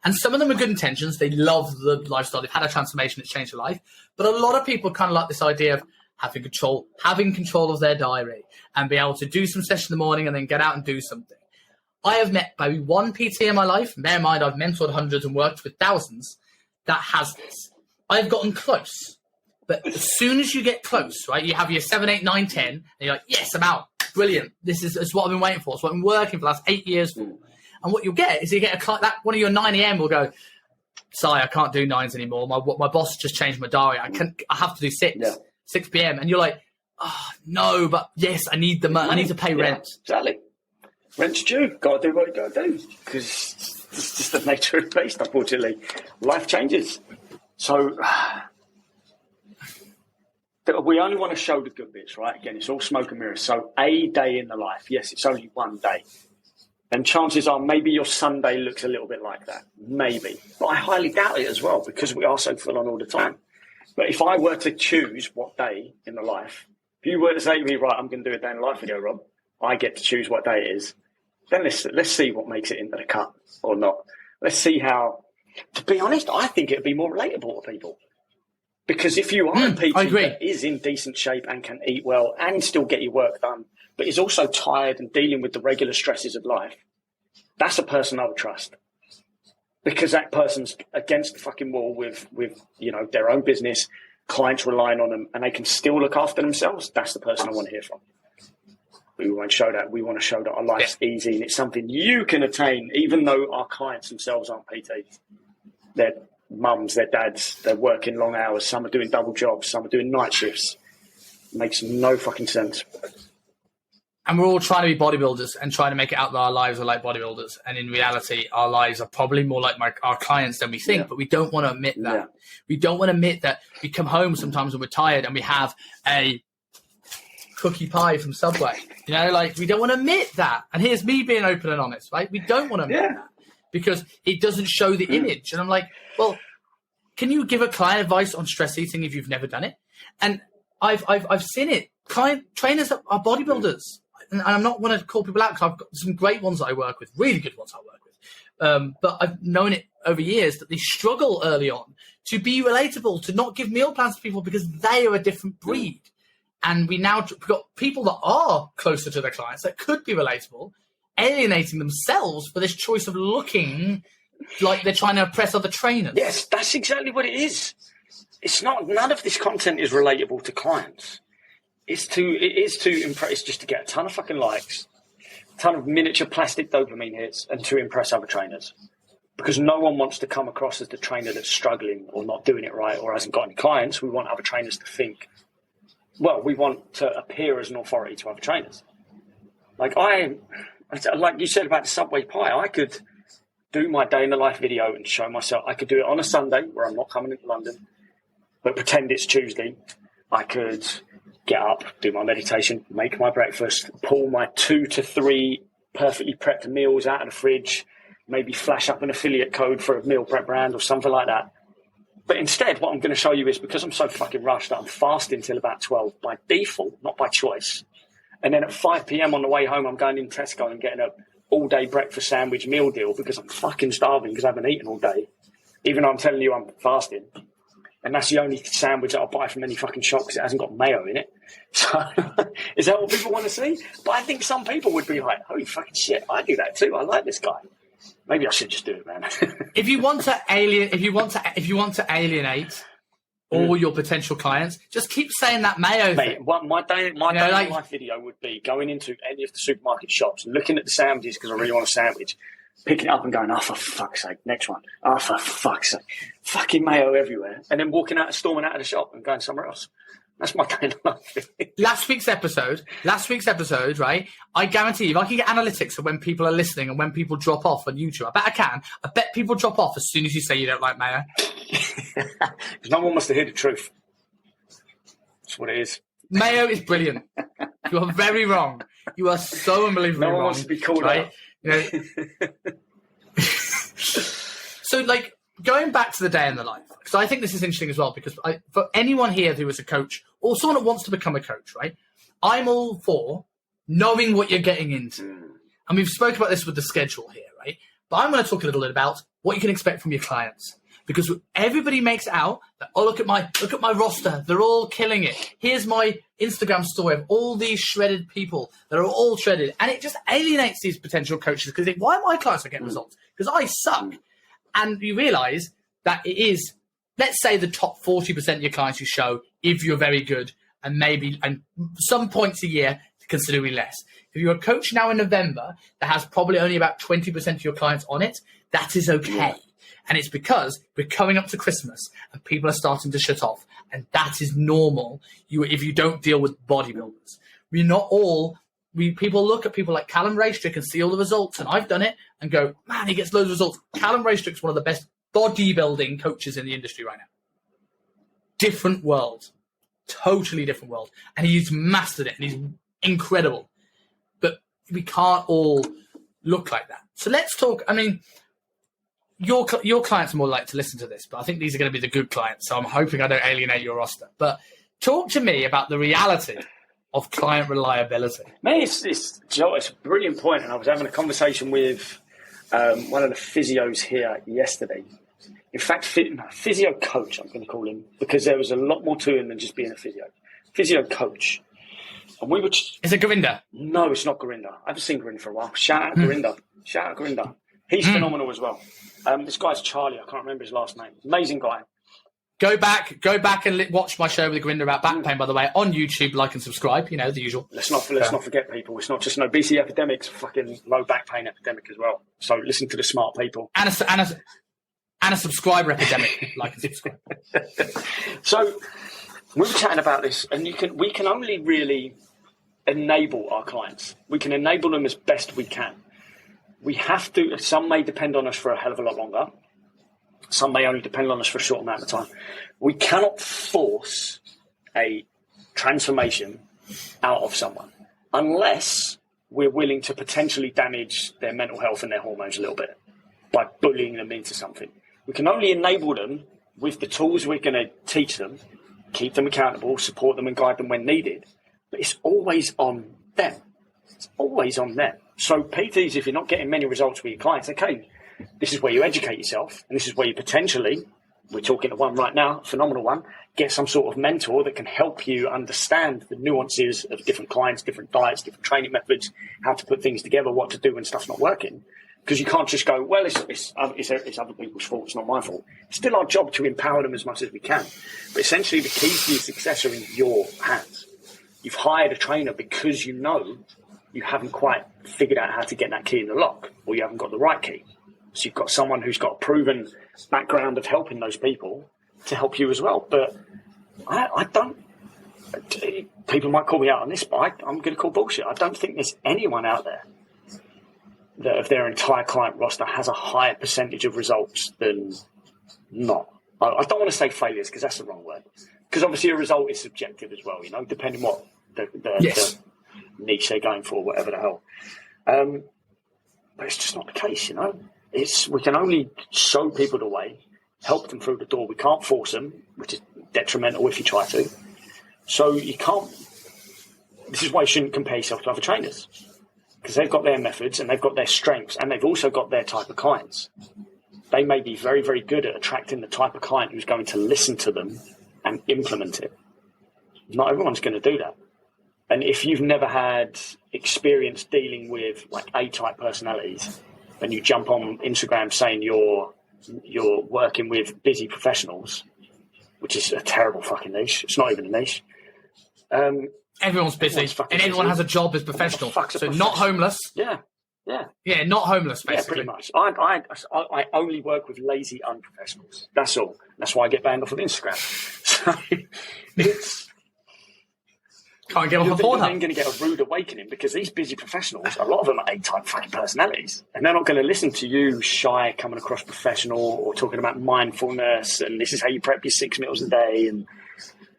And some of them are good intentions. They love the lifestyle. They've had a transformation. It's changed their life. But a lot of people kind of like this idea of having control of their diary and be able to do some session in the morning and then get out and do something. I have met maybe one PT in my life. Bear in mind, I've mentored hundreds and worked with thousands that has this. I've gotten close. But as soon as you get close, right, you have your 7, 8, 9, 10, and you're like, yes, I'm out. Brilliant. This is what I've been waiting for. It's what I've been working for the last 8 years for. And what you'll get is you get a client, that one of your 9 a.m. will go, sorry, I can't do 9s anymore. My boss just changed my diary. I have to do 6. Yeah. 6 p.m. And you're like, oh, no, but yes, I need the money. I need to pay rent. Exactly. Rent's due. Got to do what you got to do because it's just the nature of the beast, unfortunately. Life changes. So we only want to show the good bits, right? Again, it's all smoke and mirrors. So a day in the life. Yes, it's only one day. And chances are maybe your Sunday looks a little bit like that. Maybe. But I highly doubt it as well because we are so full on all the time. But if I were to choose what day in the life, if you were to say to me, right, I'm going to do a day in the life video, Rob, I get to choose what day it is, then let's see what makes it into the cut or not. Let's see how, to be honest, I think it would be more relatable to people. Because if you are a PT that is in decent shape and can eat well and still get your work done, but is also tired and dealing with the regular stresses of life, that's a person I would trust. Because that person's against the fucking wall with their own business, clients relying on them, and they can still look after themselves. That's the person I want to hear from. We won't show that. We want to show that our life's easy and it's something you can attain, even though our clients themselves aren't PTs. They're mums, they're dads, they're working long hours. Some are doing double jobs. Some are doing night shifts. It makes no fucking sense. And we're all trying to be bodybuilders and trying to make it out that our lives are like bodybuilders. And in reality, our lives are probably more like our clients than we think, but we don't want to admit that. Yeah. We don't want to admit that we come home sometimes when we're tired and we have a cookie pie from Subway. You know, like, we don't want to admit that. And here's me being open and honest, right? We don't want to admit that because it doesn't show the image. And I'm like, well, can you give a client advice on stress eating if you've never done it? And I've seen it. Client trainers are bodybuilders. And I'm not want to call people out because I've got some great ones that I work with, really good ones I work with. But I've known it over years that they struggle early on to be relatable, to not give meal plans to people because they are a different breed. And we've got people that are closer to their clients that could be relatable, alienating themselves for this choice of looking like they're trying to oppress other trainers. Yes, that's exactly what it is. It's not. None of this content is relatable to clients. It is to impress. It's just to get a ton of fucking likes, a ton of miniature plastic dopamine hits, and to impress other trainers. Because no one wants to come across as the trainer that's struggling or not doing it right or hasn't got any clients. We want other trainers to think. Well, we want to appear as an authority to other trainers. Like you said about the Subway pie, I could do my day in the life video and show myself. I could do it on a Sunday where I'm not coming into London, but pretend it's Tuesday. I could get up, do my meditation, make my breakfast, pull my 2 to 3 perfectly prepped meals out of the fridge, maybe flash up an affiliate code for a meal prep brand or something like that. But instead, what I'm going to show you is, because I'm so fucking rushed, that I'm fasting till about 12 by default, not by choice. And then at 5 p.m. on the way home, I'm going in Tesco and getting a all-day breakfast sandwich meal deal because I'm fucking starving because I haven't eaten all day, even though I'm telling you I'm fasting. And that's the only sandwich that I'll buy from any fucking shop because it hasn't got mayo in it. So is that what people want to see? But I think some people would be like, holy fucking shit, I do that too. I like this guy. Maybe I should just do it, man. If you want to alienate all your potential clients, just keep saying that mayo thing. Mate, my day in life video would be going into any of the supermarket shops and looking at the sandwiches because I really want a sandwich, picking it up and going, oh, for fuck's sake, next one. Oh, for fuck's sake. Fucking mayo everywhere. And then storming out of the shop and going somewhere else. That's my kind of life. Last week's episode, right? I guarantee you, if I can get analytics of when people are listening and when people drop off on YouTube, I bet I can. I bet people drop off as soon as you say you don't like mayo. Because no one wants to hear the truth. That's what it is. Mayo is brilliant. You are very wrong. You are so unbelievably wrong. No one wants to be called out. You know? So, like, going back to the day in the life, because I think this is interesting as well, because for anyone here who is a coach or someone that wants to become a coach, right, I'm all for knowing what you're getting into. And we've spoken about this with the schedule here, right? But I'm going to talk a little bit about what you can expect from your clients. Because everybody makes it out that, oh, look at my roster. They're all killing it. Here's my Instagram story of all these shredded people that are all shredded. And it just alienates these potential coaches because why are my clients not getting results? Because I suck. And you realize that it is, let's say, the top 40% of your clients you show if you're very good, and some points a year, considerably less. If you're a coach now in November that has probably only about 20% of your clients on it, that is okay. Yeah. And it's because we're coming up to Christmas and people are starting to shut off. And that is normal if you don't deal with bodybuilders. People look at people like Callum Raystrick and see all the results, and I've done it, and go, man, he gets loads of results. Callum Raystrick's one of the best bodybuilding coaches in the industry right now. Different world. Totally different world. And he's mastered it, and he's incredible. But we can't all look like that. So let's talk, your clients are more likely to listen to this, but I think these are going to be the good clients, so I'm hoping I don't alienate your roster. But talk to me about the reality of client reliability. Man, it's a brilliant point, and I was having a conversation with one of the physios here yesterday. In fact, physio coach, I'm going to call him, because there was a lot more to him than just being a physio. Physio coach. And we were... Is it Gurinder? No, it's not Gurinder. I haven't seen Gurinder for a while. Shout out Gurinder. He's phenomenal as well. This guy's Charlie. I can't remember his last name. Amazing guy. Go back and watch my show with Gurinder about back pain, by the way, on YouTube. Like and subscribe, the usual. Let's not forget, people. It's not just an obesity epidemic, it's a fucking low back pain epidemic as well. So listen to the smart people. And a subscriber epidemic. Like and subscribe. So we were chatting about this, and we can only really enable our clients. We can enable them as best we can. We have to, some may depend on us for a hell of a lot longer. Some may only depend on us for a short amount of time. We cannot force a transformation out of someone unless we're willing to potentially damage their mental health and their hormones a little bit by bullying them into something. We can only enable them with the tools we're going to teach them, keep them accountable, support them and guide them when needed. But it's always on them. It's always on them. So PTs, if you're not getting many results with your clients, okay, this is where you educate yourself, and this is where you potentially, we're talking to one right now, phenomenal one, get some sort of mentor that can help you understand the nuances of different clients, different diets, different training methods, how to put things together, what to do when stuff's not working. Because you can't just go, well, it's other people's fault, it's not my fault. It's still our job to empower them as much as we can. But essentially, the keys to your success are in your hands. You've hired a trainer because you know you haven't quite figured out how to get that key in the lock, or you haven't got the right key. So you've got someone who's got a proven background of helping those people to help you as well. But I don't, people might call me out on this, but I'm going to call bullshit. I don't think there's anyone out there that of their entire client roster has a higher percentage of results than not. I don't want to say failures because that's the wrong word. Because obviously a result is subjective as well, you know, depending what the niche they're going for, whatever the hell. But it's just not the case, you know. We can only show people the way, help them through the door. We can't force them, which is detrimental if you try to. So you can't. This is why you shouldn't compare yourself to other trainers, because they've got their methods and they've got their strengths and they've also got their type of clients. They may be very, very good at attracting the type of client who's going to listen to them and implement it. Not everyone's going to do that. And if you've never had experience dealing with like A-type personalities, and you jump on Instagram saying you're working with busy professionals, which is a terrible fucking niche. It's not even a niche. Everyone's busy, and everyone has a job as professional. So not homeless. Yeah, not homeless, basically. Yeah, pretty much. I only work with lazy unprofessionals. That's all. That's why I get banned off of Instagram. So it's... Can't get off the You're then going to get a rude awakening because these busy professionals, a lot of them are A-type fucking personalities, and they're not going to listen to you shy coming across professional or talking about mindfulness and this is how you prep your 6 meals a day, and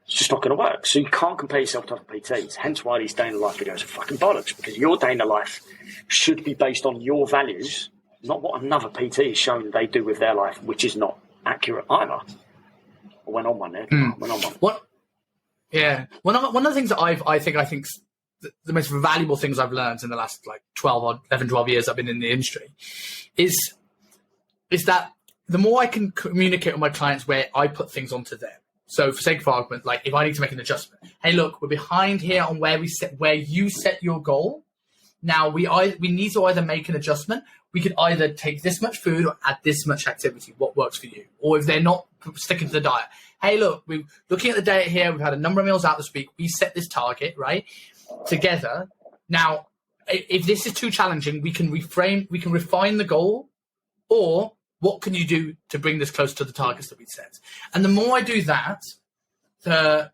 it's just not going to work. So you can't compare yourself to other PTs. Hence why these day in the life videos are fucking bollocks, because your day in the life should be based on your values, not what another PT is showing they do with their life, which is not accurate either. I went on one there. What? Yeah. One of the things that I think the most valuable things I've learned in the last like 12 years I've been in the industry is that the more I can communicate with my clients where I put things onto them. So for sake of argument, like if I need to make an adjustment, hey, look, we're behind here on where you set your goal. Now we need to either make an adjustment. We could either take this much food or add this much activity. What works for you? Or if they're not sticking to the diet, hey, look, we're looking at the diet here. We've had a number of meals out this week. We set this target, right, together. Now, if this is too challenging, we can refine the goal, or what can you do to bring this close to the targets that we set? And the more I do that, the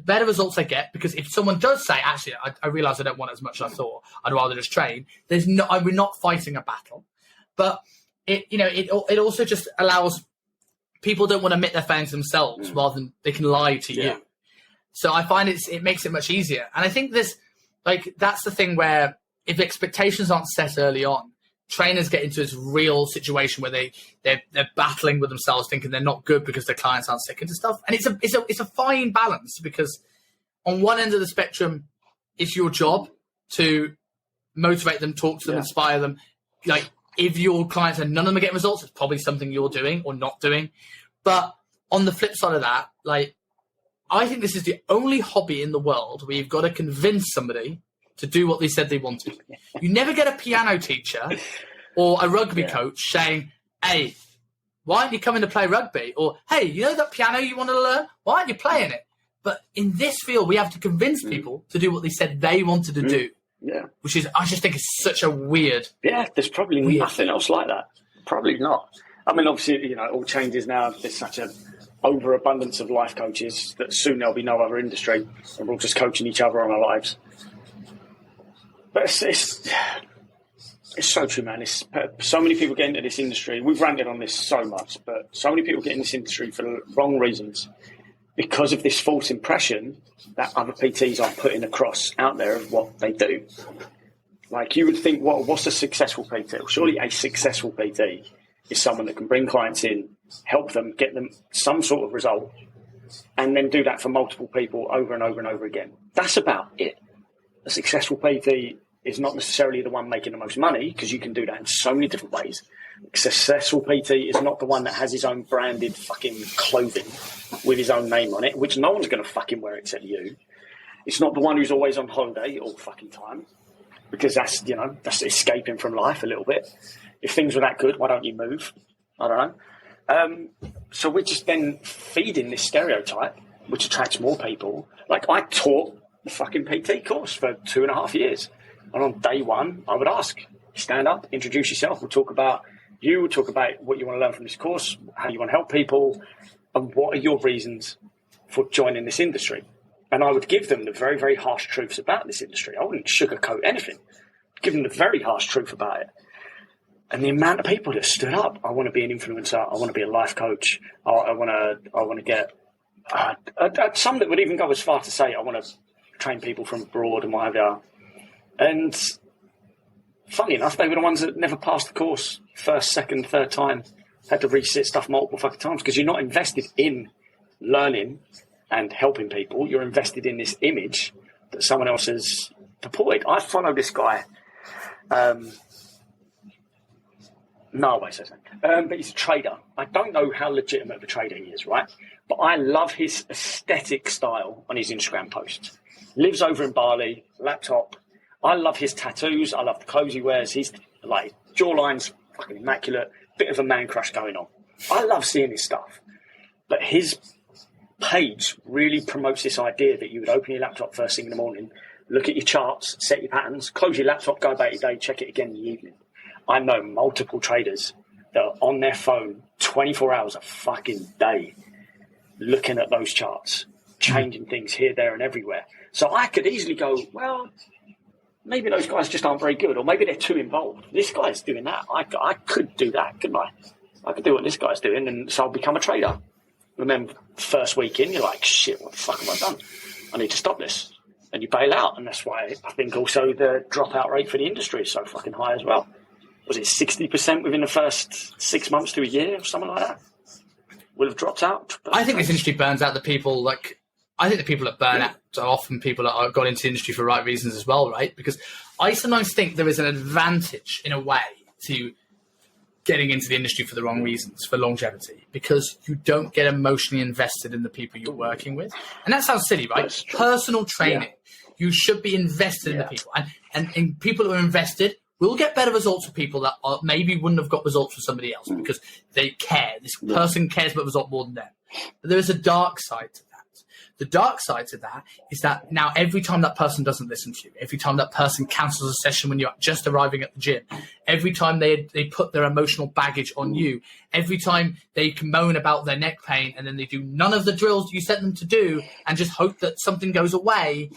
better results I get, because if someone does say, actually, I realize I don't want as much as I thought, I'd rather just train, we're not fighting a battle. But it also just allows people don't want to admit their feelings themselves rather than they can lie to you. So I find it makes it much easier. And I think that's the thing where if expectations aren't set early on, trainers get into this real situation where they're battling with themselves, thinking they're not good because their clients aren't sticking to stuff. And it's a fine balance, because on one end of the spectrum, it's your job to motivate them, talk to them, inspire them. Like if your clients and none of them are getting results, it's probably something you're doing or not doing. But on the flip side of that, like I think this is the only hobby in the world where you've got to convince somebody to do what they said they wanted. You never get a piano teacher or a rugby coach saying, hey, why aren't you coming to play rugby? Or, hey, you know that piano you want to learn? Why aren't you playing it? But in this field, we have to convince people to do what they said they wanted to do. Yeah. Which is, I just think it's such a weird... Yeah, there's probably nothing else like that. Probably not. I mean, obviously, all changes now. There's such a overabundance of life coaches that soon there'll be no other industry and we're all just coaching each other on our lives. But it's so true, man. It's so many people get into this industry. We've ranted on this so much, but so many people get in this industry for the wrong reasons because of this false impression that other PTs are putting across out there of what they do. Like, you would think, what's a successful PT? Well, surely a successful PT is someone that can bring clients in, help them, get them some sort of result, and then do that for multiple people over and over and over again. That's about it. A successful PT is not necessarily the one making the most money, because you can do that in so many different ways. A successful PT is not the one that has his own branded fucking clothing with his own name on it, which no one's going to fucking wear except you. It's not the one who's always on holiday all fucking time, because that's escaping from life a little bit. If things were that good, why don't you move? I don't know. So we're just then feeding this stereotype, which attracts more people. Like, I taught the fucking PT course for 2.5 years. And on day one, I would ask, stand up, introduce yourself. We'll talk about you. We'll talk about what you want to learn from this course, how you want to help people, and what are your reasons for joining this industry. And I would give them the very, very harsh truths about this industry. I wouldn't sugarcoat anything. I'd give them the very harsh truth about it. And the amount of people that stood up, I want to be an influencer, I want to be a life coach, I want to get some that would even go as far to say I want to train people from abroad and what have you. And funny enough, they were the ones that never passed the course first, second, third time, had to resit stuff multiple fucking times, because you're not invested in learning and helping people. You're invested in this image that someone else has deployed. I follow this guy. No, I won't say so. But he's a trader. I don't know how legitimate of a trader he is, right? But I love his aesthetic style on his Instagram posts. Lives over in Bali, laptop. I love his tattoos. I love the clothes he wears. He's like, jawline's fucking immaculate. Bit of a man crush going on. I love seeing his stuff. But his page really promotes this idea that you would open your laptop first thing in the morning, look at your charts, set your patterns, close your laptop, go about your day, check it again in the evening. I know multiple traders that are on their phone 24 hours a fucking day looking at those charts, changing things here, there, and everywhere. So I could easily go, well, maybe those guys just aren't very good, or maybe they're too involved. This guy's doing that. I could do that, couldn't I? I could do what this guy's doing, and so I'll become a trader. And then first week in, you're like, shit, what the fuck have I done? I need to stop this. And you bail out. And that's why I think also the dropout rate for the industry is so fucking high as well. Was it 60% within the first 6 months to a year or something like that? Will have dropped out. I think this industry burns out the people. I think the people that burn out are often people that have got into the industry for the right reasons as well, right? Because I sometimes think there is an advantage in a way to getting into the industry for the wrong reasons, for longevity, because you don't get emotionally invested in the people you're working with. And that sounds silly, right? Personal training. Yeah. You should be invested in the people. And people who are invested will get better results for people that maybe wouldn't have got results for somebody else because they care. This person cares about the result more than them. But there is a dark side to that. The dark side to that is that now every time that person doesn't listen to you, every time that person cancels a session when you're just arriving at the gym, every time they put their emotional baggage on you, every time they can moan about their neck pain and then they do none of the drills you sent them to do and just hope that something goes away,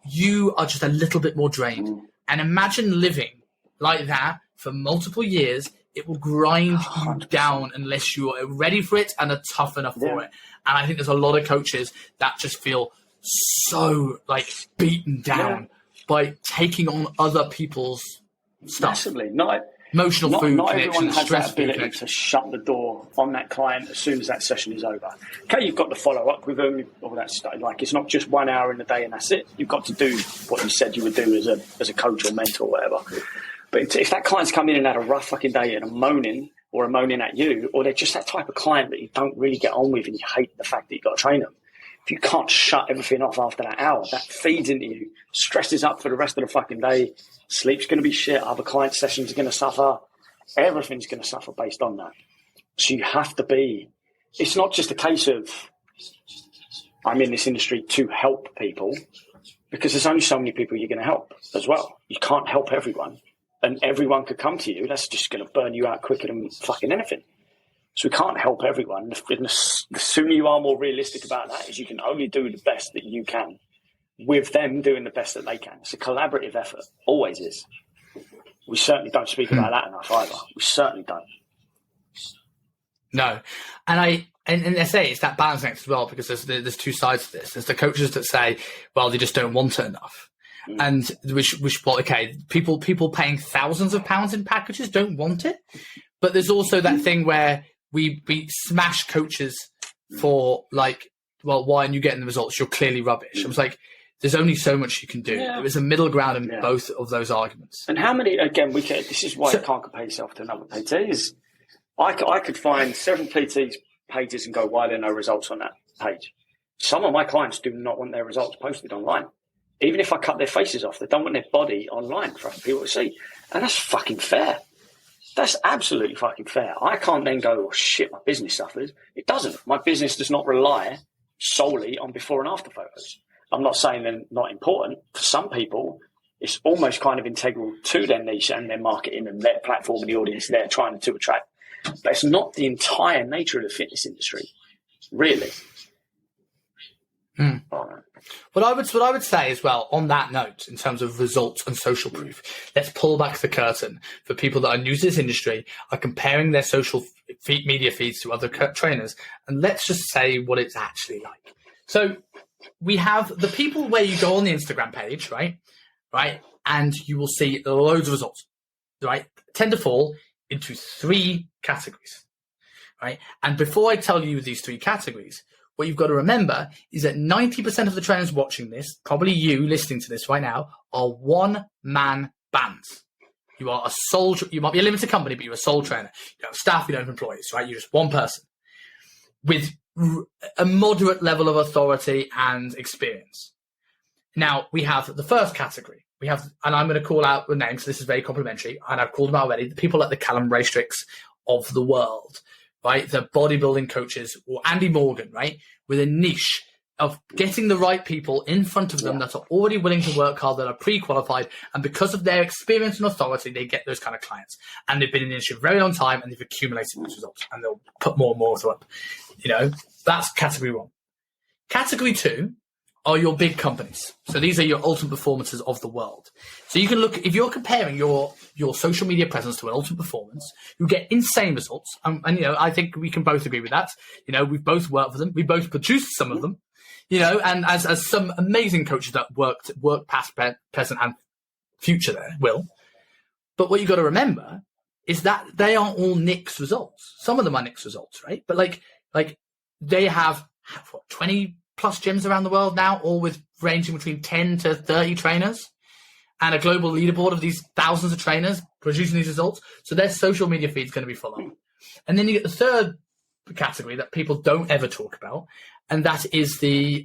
you are just a little bit more drained. And imagine living like that for multiple years. It will grind you down unless you are ready for it and are tough enough for it. And I think there's a lot of coaches that just feel so beaten down by taking on other people's stuff. Massively. Emotional food not connection, everyone has stress that ability to shut the door on that client as soon as that session is over. Okay, you've got to follow up with them, all that stuff. It's not just 1 hour in the day and that's it. You've got to do what you said you would do as a coach or mentor or whatever. But if that client's come in and had a rough fucking day and are moaning at you, or they're just that type of client that you don't really get on with and you hate the fact that you've got to train them, if you can't shut everything off after that hour, that feeds into you, stresses up for the rest of the fucking day, sleep's going to be shit, other client sessions are going to suffer, everything's going to suffer based on that. So you have to be, it's not just a case of, I'm in this industry to help people, because there's only so many people you're going to help as well. You can't help everyone. And everyone could come to you. That's just going to burn you out quicker than fucking anything. So we can't help everyone. The sooner you are more realistic about that is you can only do the best that you can with them doing the best that they can. It's a collaborative effort. Always is. We certainly don't speak about that enough either. We certainly don't. No. And I say it's that balancing act as well, because there's two sides to this. There's the coaches that say, well, they just don't want it enough. And people paying thousands of pounds in packages don't want it. But there's also that thing where we smash coaches for like, well, why aren't you getting the results? You're clearly rubbish. I was like, there's only so much you can do. There is a middle ground in both of those arguments. And how many, again, this is why you can't compare yourself to another PT, is I could find 7 PTs pages and go, why are there no results on that page? Some of my clients do not want their results posted online. Even if I cut their faces off, they don't want their body online for other people to see. And that's fucking fair. That's absolutely fucking fair. I can't then go, oh, shit, my business suffers. It doesn't. My business does not rely solely on before and after photos. I'm not saying they're not important. For some people, it's almost kind of integral to their niche and their marketing and their platform and the audience they're trying to attract. But it's not the entire nature of the fitness industry, really. What I would say as well on that note, in terms of results and social proof, let's pull back the curtain for people that are new to this industry, are comparing their social media feeds to other trainers, and let's just say what it's actually like. So we have the people where you go on the Instagram page, right, and you will see loads of results, right, tend to fall into 3 categories, right? And before I tell you these 3 categories, what you've got to remember is that 90% of the trainers watching this, probably you listening to this right now, are one-man bands. You are you might be a limited company, but you're a sole trainer. You don't have staff, you don't have employees, right? You're just one person with a moderate level of authority and experience. Now, we have the first category. We have, and I'm going to call out the names, so this is very complimentary, and I've called them out already, the people like the Callum Raystricks of the world, right? The bodybuilding coaches, or Andy Morgan, right? With a niche of getting the right people in front of them that are already willing to work hard, that are pre-qualified, and because of their experience and authority, they get those kind of clients. And they've been in the industry for a very long time, and they've accumulated those results, and they'll put more and more up. That's category 1. Category 2 are your big companies. So these are your ultimate performances of the world. So you can look, if you're comparing your social media presence to an ultimate performance, you get insane results. And I think we can both agree with that. We've both worked for them. We both produced some of them, and as some amazing coaches that work past, present and future there will. But what you've got to remember is that they aren't all Nick's results. Some of them are Nick's results, right? But like they have 20 plus gyms around the world now, all with ranging between 10 to 30 trainers, and a global leaderboard of these thousands of trainers producing these results. So their social media feed is going to be full on. And then you get the third category that people don't ever talk about, and that is the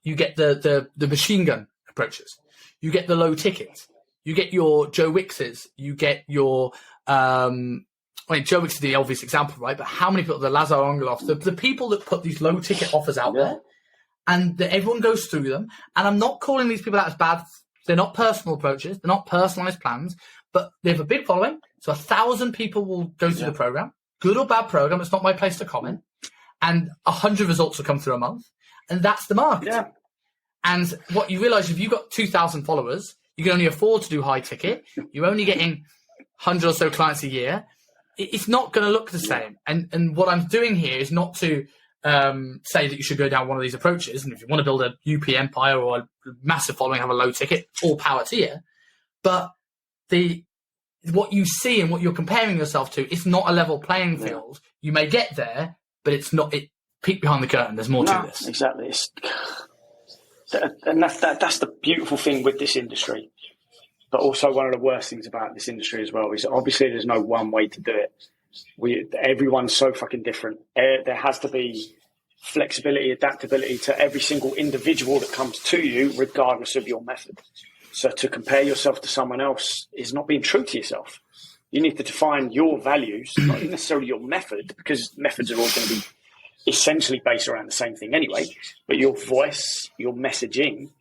you get the machine gun approaches. You get the low ticket. You get your Joe Wickses. You get your Joe Wicks is the obvious example, right? But how many people, the Lazar Angelovs, the people that put these low ticket offers out there, and everyone goes through them. And I'm not calling these people out as bad. They're not personal approaches. They're not personalized plans, but they have a big following. So 1,000 people will go through the program, good or bad program. It's not my place to comment. And 100 results will come through a month. And that's the market. Yeah. And what you realize, if you've got 2,000 followers, you can only afford to do high ticket. You're only getting 100 or so clients a year. It's not going to look the same. And what I'm doing here is not to say that you should go down one of these approaches. And if you want to build a UP empire or a massive following, have a low ticket, all power to you. But what you see and what you're comparing yourself to, it's not a level playing field. You may get there, but it's not. It peek behind the curtain. There's more to this. Exactly. And that's the beautiful thing with this industry. But also one of the worst things about this industry as well is obviously there's no one way to do it. Everyone's so fucking different. There has to be flexibility, adaptability to every single individual that comes to you, regardless of your method. So to compare yourself to someone else is not being true to yourself. You need to define your values, not necessarily your method, because methods are all going to be essentially based around the same thing anyway. But your voice, your messaging,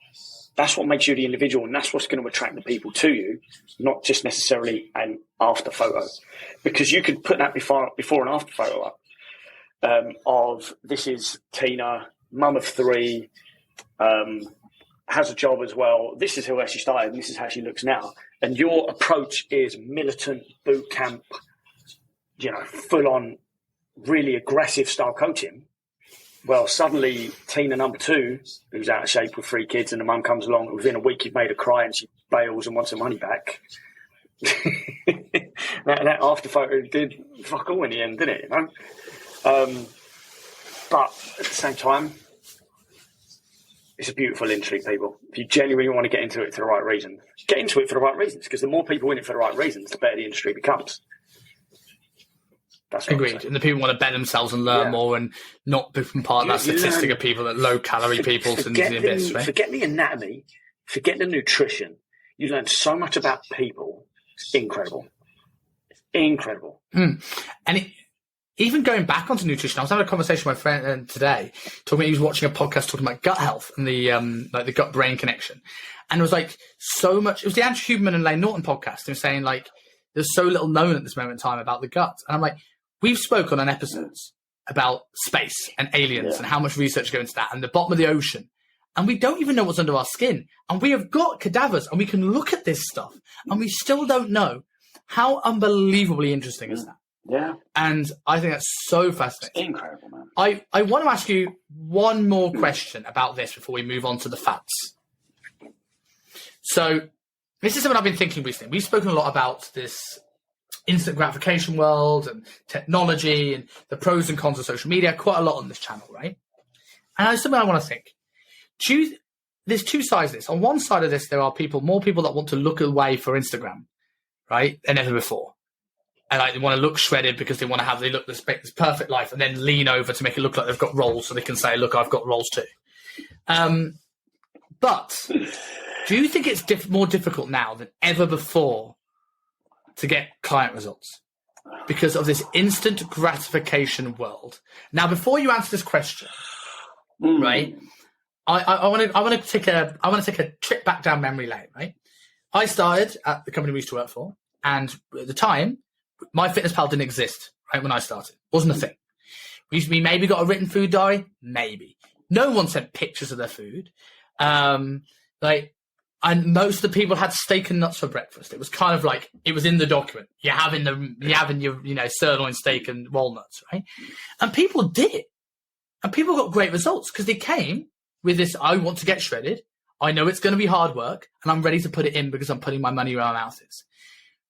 That's what makes you the individual, and that's what's going to attract the people to you, not just necessarily an after photo. Because you could put that before and after photo up of this is Tina, mum of 3, has a job as well. This is how she started, and this is how she looks now. And your approach is militant, boot camp, full on, really aggressive style coaching. Well, suddenly Tina number 2, who's out of shape with 3 kids, and the mum comes along, and within a week you've made her cry and she bails and wants her money back. that after photo did fuck all in the end, didn't it? But at the same time, it's a beautiful industry, people. If you genuinely want to get into it for the right reasons, get into it for the right reasons, because the more people in it for the right reasons, the better the industry becomes. That's agreed. And the people want to bet themselves and learn more and not become part of that statistic of people that low-calorie people tend to invest, right? Forget the anatomy, forget the nutrition. You learn so much about people. It's incredible. Incredible. And even going back onto nutrition, I was having a conversation with my friend today, he was watching a podcast talking about gut health and the the gut-brain connection. And it was like so much, it was the Andrew Huberman and Lane Norton podcast. They were saying like, there's so little known at this moment in time about the gut. And I'm like, we've spoken on episodes about space and aliens and how much research goes into that and the bottom of the ocean. And we don't even know what's under our skin. And we have got cadavers and we can look at this stuff and we still don't know. How unbelievably interesting is that? Yeah. And I think that's so fascinating. It's incredible, man. I want to ask you one more question about this before we move on to the fats. So this is something I've been thinking recently. We've spoken a lot about this instant gratification world and technology and the pros and cons of social media, quite a lot on this channel, right? And it's something I want to think. There's 2 sides of this. On one side of this, there are more people that want to look away for Instagram, right, than ever before. And like they want to look shredded because they want to look this perfect life and then lean over to make it look like they've got rolls so they can say, look, I've got rolls too. But do you think it's more difficult now than ever before to get client results because of this instant gratification world? Now, before you answer this question, right, I want to take a trip back down memory lane, right? I started at the company we used to work for, and at the time, MyFitnessPal didn't exist, right, when I started. It wasn't a thing. We maybe got a written food diary, maybe. No one sent pictures of their food. And most of the people had steak and nuts for breakfast. It was kind of like it was in the document. You're having your sirloin steak and walnuts, right? And people did it, and people got great results because they came with this. I want to get shredded. I know it's going to be hard work, and I'm ready to put it in because I'm putting my money where my mouth is.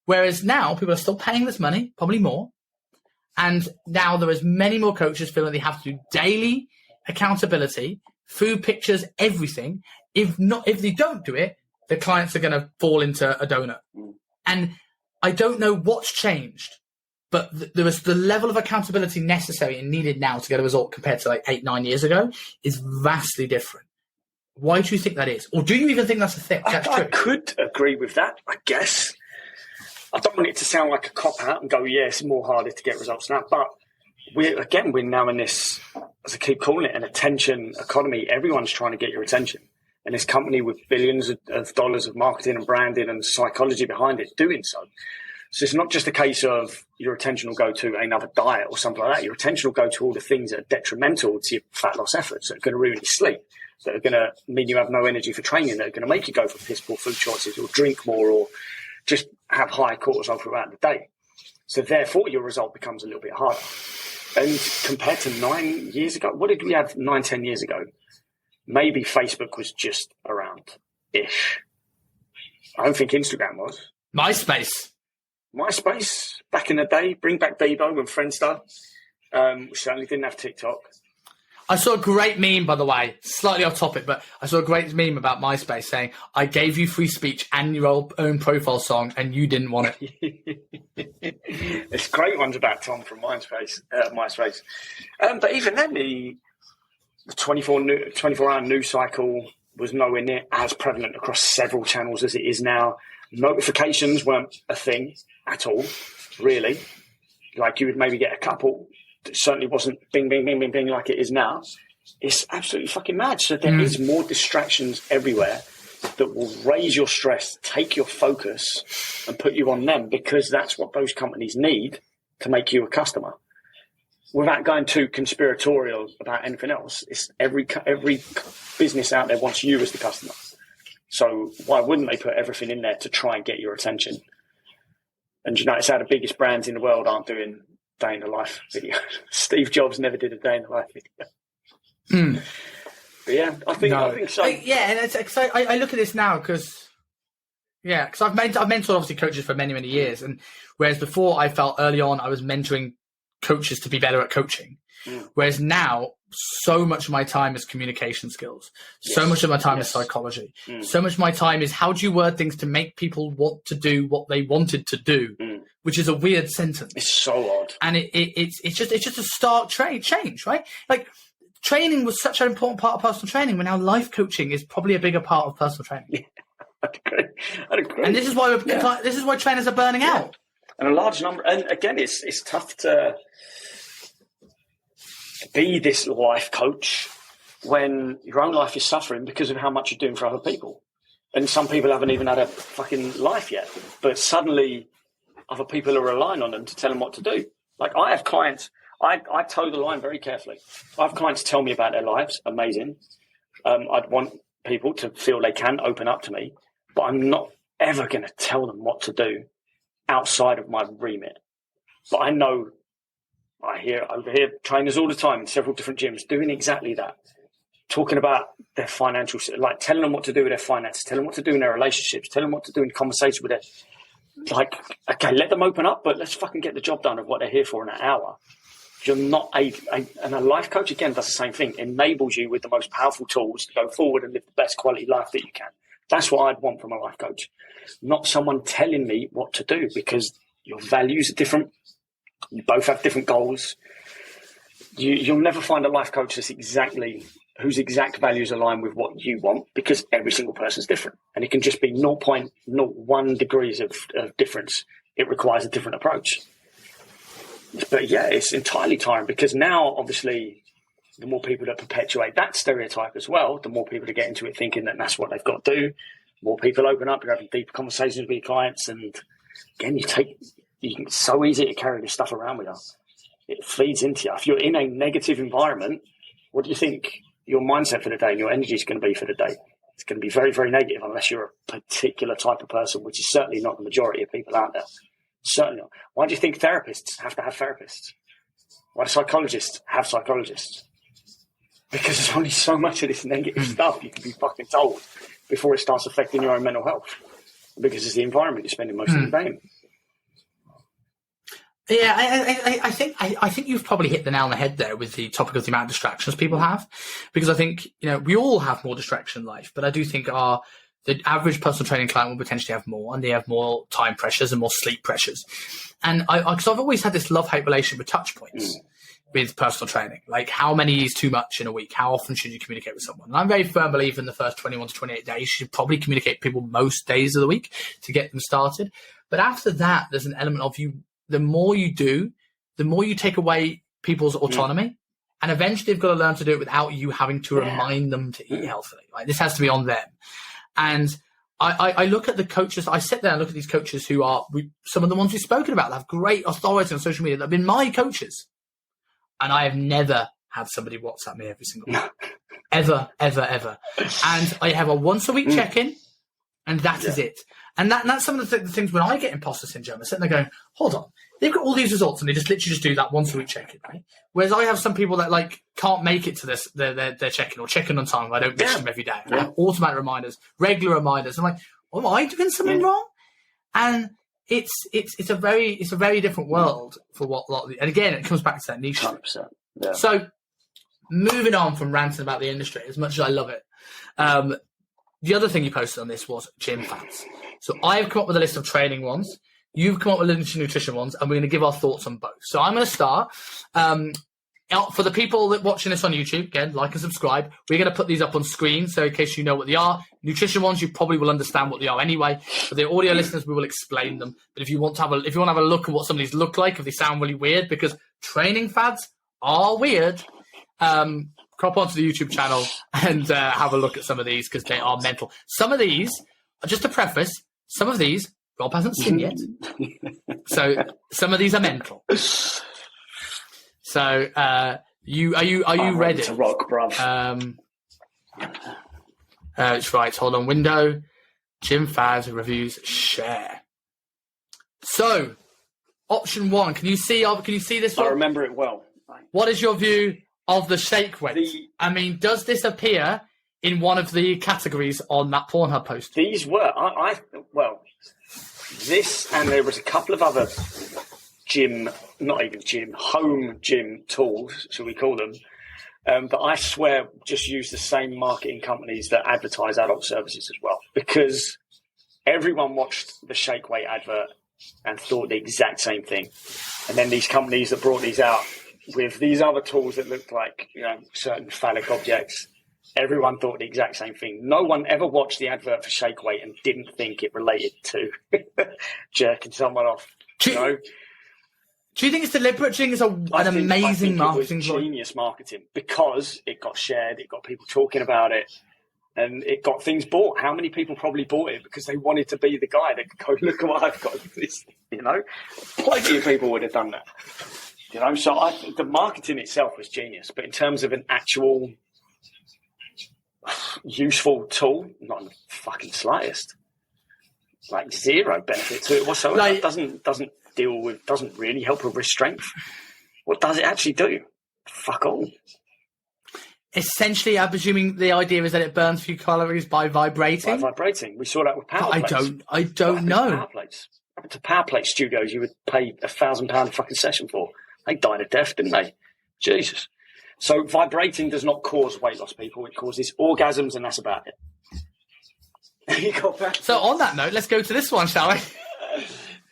Whereas now people are still paying this money, probably more, and now there is many more coaches feeling they have to do daily accountability, food pictures, everything. If they don't do it, the clients are going to fall into a donut. And I don't know what's changed, but there is the level of accountability necessary and needed now to get a result compared to like 8-9 years ago is vastly different. Why do you think that is? Or do you even think that's a thing? I could agree with that, I guess. I don't want it to sound like a cop-out and go, it's more harder to get results now. But we're now in this, as I keep calling it, an attention economy. Everyone's trying to get your attention. And this company with billions of dollars of marketing and branding and psychology behind it doing so. So it's not just a case of your attention will go to another diet or something like that. Your attention will go to all the things that are detrimental to your fat loss efforts, that are going to ruin your sleep, that are going to mean you have no energy for training, that are going to make you go for piss poor food choices or drink more or just have high cortisol throughout the day. So therefore, your result becomes a little bit harder. And compared to 9 years ago, what did we have 9-10 years ago? Maybe Facebook was just around-ish. I don't think Instagram was. MySpace, back in the day. Bring back Bebo and Friendster. We certainly didn't have TikTok. I saw a great meme, by the way, slightly off topic, but I saw a great meme about MySpace saying, I gave you free speech and your own profile song and you didn't want it. There's great ones about Tom from MySpace. But even then, the 24-hour news cycle was nowhere near as prevalent across several channels as it is now. Notifications weren't a thing at all, really. Like you would maybe get a couple. It certainly wasn't bing, bing, bing, bing, bing like it is now. It's absolutely fucking mad. So there is more distractions everywhere. that will raise your stress, take your focus, and put you on them, because that's what those companies need to make you a customer. Without going too conspiratorial about anything else, it's every business out there wants you as the customer. So why wouldn't they put everything in there to try and get your attention? And it's how the biggest brands in the world aren't doing day in the life videos. Steve Jobs never did a day in the life video. But yeah, I think so. And I look at this now because I've mentored obviously coaches for many, many years, and whereas before I felt early on I was mentoring coaches to be better at coaching, whereas now so much of my time is communication skills, so much of my time is psychology, so much of my time is how do you word things to make people want to do what they wanted to do, which is a weird sentence. It's so odd, and it's just a stark change, right? Like training was such an important part of personal training, when now life coaching is probably a bigger part of personal training. Yeah, I'd agree. And this is why trainers are burning out. And a large number, and again, it's tough to be this life coach when your own life is suffering because of how much you're doing for other people. And some people haven't even had a fucking life yet, but suddenly other people are relying on them to tell them what to do. Like I have clients, I toe the line very carefully. I have clients tell me about their lives, amazing. I'd want people to feel they can open up to me, but I'm not ever going to tell them what to do outside of my remit. But I know I hear trainers all the time in several different gyms doing exactly that, talking about their financial, like telling them what to do with their finances, telling them what to do in their relationships, telling them what to do in conversation with their, like, okay, let them open up, but let's fucking get the job done of what they're here for in an hour. You're not and a life coach, again, does the same thing, enables you with the most powerful tools to go forward and live the best quality life that you can. That's what I'd want from a life coach, not someone telling me what to do, because your values are different. You both have different goals. You'll never find a life coach whose exact values align with what you want, because every single person's different. And it can just be 0.01 degrees of difference. It requires a different approach. But yeah, it's entirely tiring, because now, obviously, the more people that perpetuate that stereotype as well, the more people that get into it thinking that that's what they've got to do. More people open up, you're having deeper conversations with your clients, and again, it's so easy to carry this stuff around with you. It feeds into you. If you're in a negative environment, what do you think your mindset for the day and your energy is going to be for the day? It's going to be very, very negative, unless you're a particular type of person, which is certainly not the majority of people out there. Certainly not. Why do you think therapists have to have therapists? Why do psychologists have psychologists? Because there's only so much of this negative stuff you can be fucking told before it starts affecting your own mental health, because it's the environment you're spending most of the day in. Yeah, I think you've probably hit the nail on the head there with the topic of the amount of distractions people have, because I think, we all have more distraction in life, but I do think the average personal training client will potentially have more, and they have more time pressures and more sleep pressures. And because I've always had this love-hate relationship with touch points with personal training. Like, how many is too much in a week? How often should you communicate with someone? And I'm very firm believer in the first 21 to 28 days, you should probably communicate with people most days of the week to get them started. But after that, there's an element of the more you do, the more you take away people's autonomy. And eventually they've got to learn to do it without you having to remind them to eat healthily. Like, this has to be on them. And I look at the coaches, I sit there and look at these coaches who are some of the ones we've spoken about, that have great authority on social media, that have been my coaches. And I have never had somebody WhatsApp me every single week. Ever. And I have a once a week check-in, and that is it. And that's some of the things when I get imposter syndrome, I'm sitting there going, hold on, they've got all these results and they just literally just do that once a week check-in, right? Whereas I have some people that can't make it to this, their check-in or check-in on time. I don't miss them every day. I have automatic reminders, regular reminders. I'm like, oh, am I doing something wrong? And it's a very different world for what a lot of and again, it comes back to that niche. 100%. Yeah. So moving on from ranting about the industry, as much as I love it, the other thing you posted on this was gym fads. So I've come up with a list of training ones. You've come up with a list of nutrition ones, and we're going to give our thoughts on both. So I'm going to start. For the people that watching this on YouTube, again, like and subscribe. We're going to put these up on screen, so in case you know what they are. Nutrition ones, you probably will understand what they are anyway. For the audio listeners, we will explain them. But if you want to have a look at what some of these look like, if they sound really weird, because training fads are weird, crop onto the YouTube channel and have a look at some of these because they are mental. Some of these, just to preface, some of these Rob hasn't seen yet. So some of these are mental. So are you ready? To rock, bruv. It's right. Hold on. Window. Gym fads, reviews, share. So, option 1. Can you see this one? I remember it well. What is your view of the shake weight? I mean, does this appear in one of the categories on that Pornhub post? These were this, and there was a couple of other home gym tools, shall we call them? But I swear, just use the same marketing companies that advertise adult services as well, because everyone watched the shake weight advert and thought the exact same thing. And then these companies that brought these out with these other tools that looked like, certain phallic objects, everyone thought the exact same thing. No one ever watched the advert for shake weight and didn't think it related to jerking someone off. Do you think it's deliberate? Do you think it's an amazing marketing? It was genius marketing because it got shared, it got people talking about it, and it got things bought. How many people probably bought it because they wanted to be the guy that could go, look at what I've got. Plenty of people would have done that. So I think the marketing itself was genius, but in terms of an actual useful tool, not in the fucking slightest. Like zero benefit to it whatsoever. It doesn't really help with wrist strength. What does it actually do? Fuck all. Essentially, I'm presuming the idea is that it burns few calories by vibrating. By vibrating, we saw that with power plates. I don't know. Power plates. To power plate studios, you would pay £1,000 fucking session for. They died of death, didn't they? Jesus. So vibrating does not cause weight loss, people. It causes orgasms, and that's about it. So on that note, let's go to this one, shall we?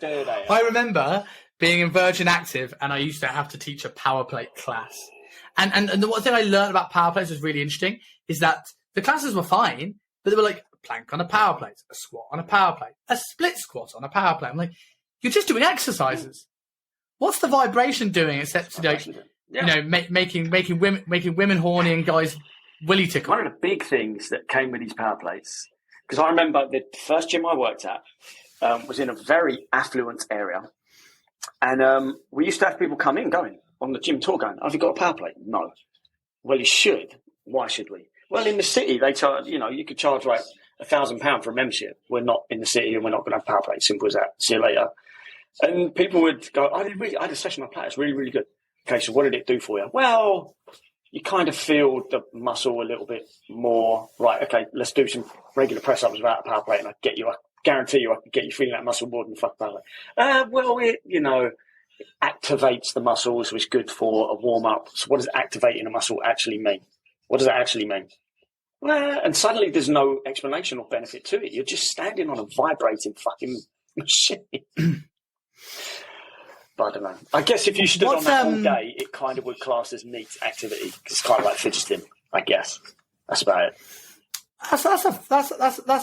I remember being in Virgin Active, and I used to have to teach a power plate class. And the one thing I learned about power plates was really interesting is that the classes were fine, but they were like a plank on a power plate, a squat on a power plate, a split squat on a power plate. I'm like, you're just doing exercises. What's the vibration doing except making women horny and guys willy tickle? One of the big things that came with these power plates, because I remember the first gym I worked at was in a very affluent area, and we used to have people come in going on the gym tour going, have you got a power plate? No. Well, you should. Why should we? Well, in the city, they charge, you could charge like £1,000 for a membership. We're not in the city and we're not going to have power plates. Simple as that. See you later. And people would go, I had a session on plate. It's really, really good. Okay, so what did it do for you? Well, you kind of feel the muscle a little bit more. Right, okay, let's do some regular press-ups without a power plate, and I guarantee you I can get you feeling that muscle more than the fuck power plate. Well, it activates the muscles, which is good for a warm-up. So what does activating a muscle actually mean? What does that actually mean? Well, and suddenly there's no explanation or benefit to it. You're just standing on a vibrating fucking machine. But I don't know. I guess if you stood on that all day, it kind of would class as neat activity. It's kind of like fidgeting, I guess. That's about it. That's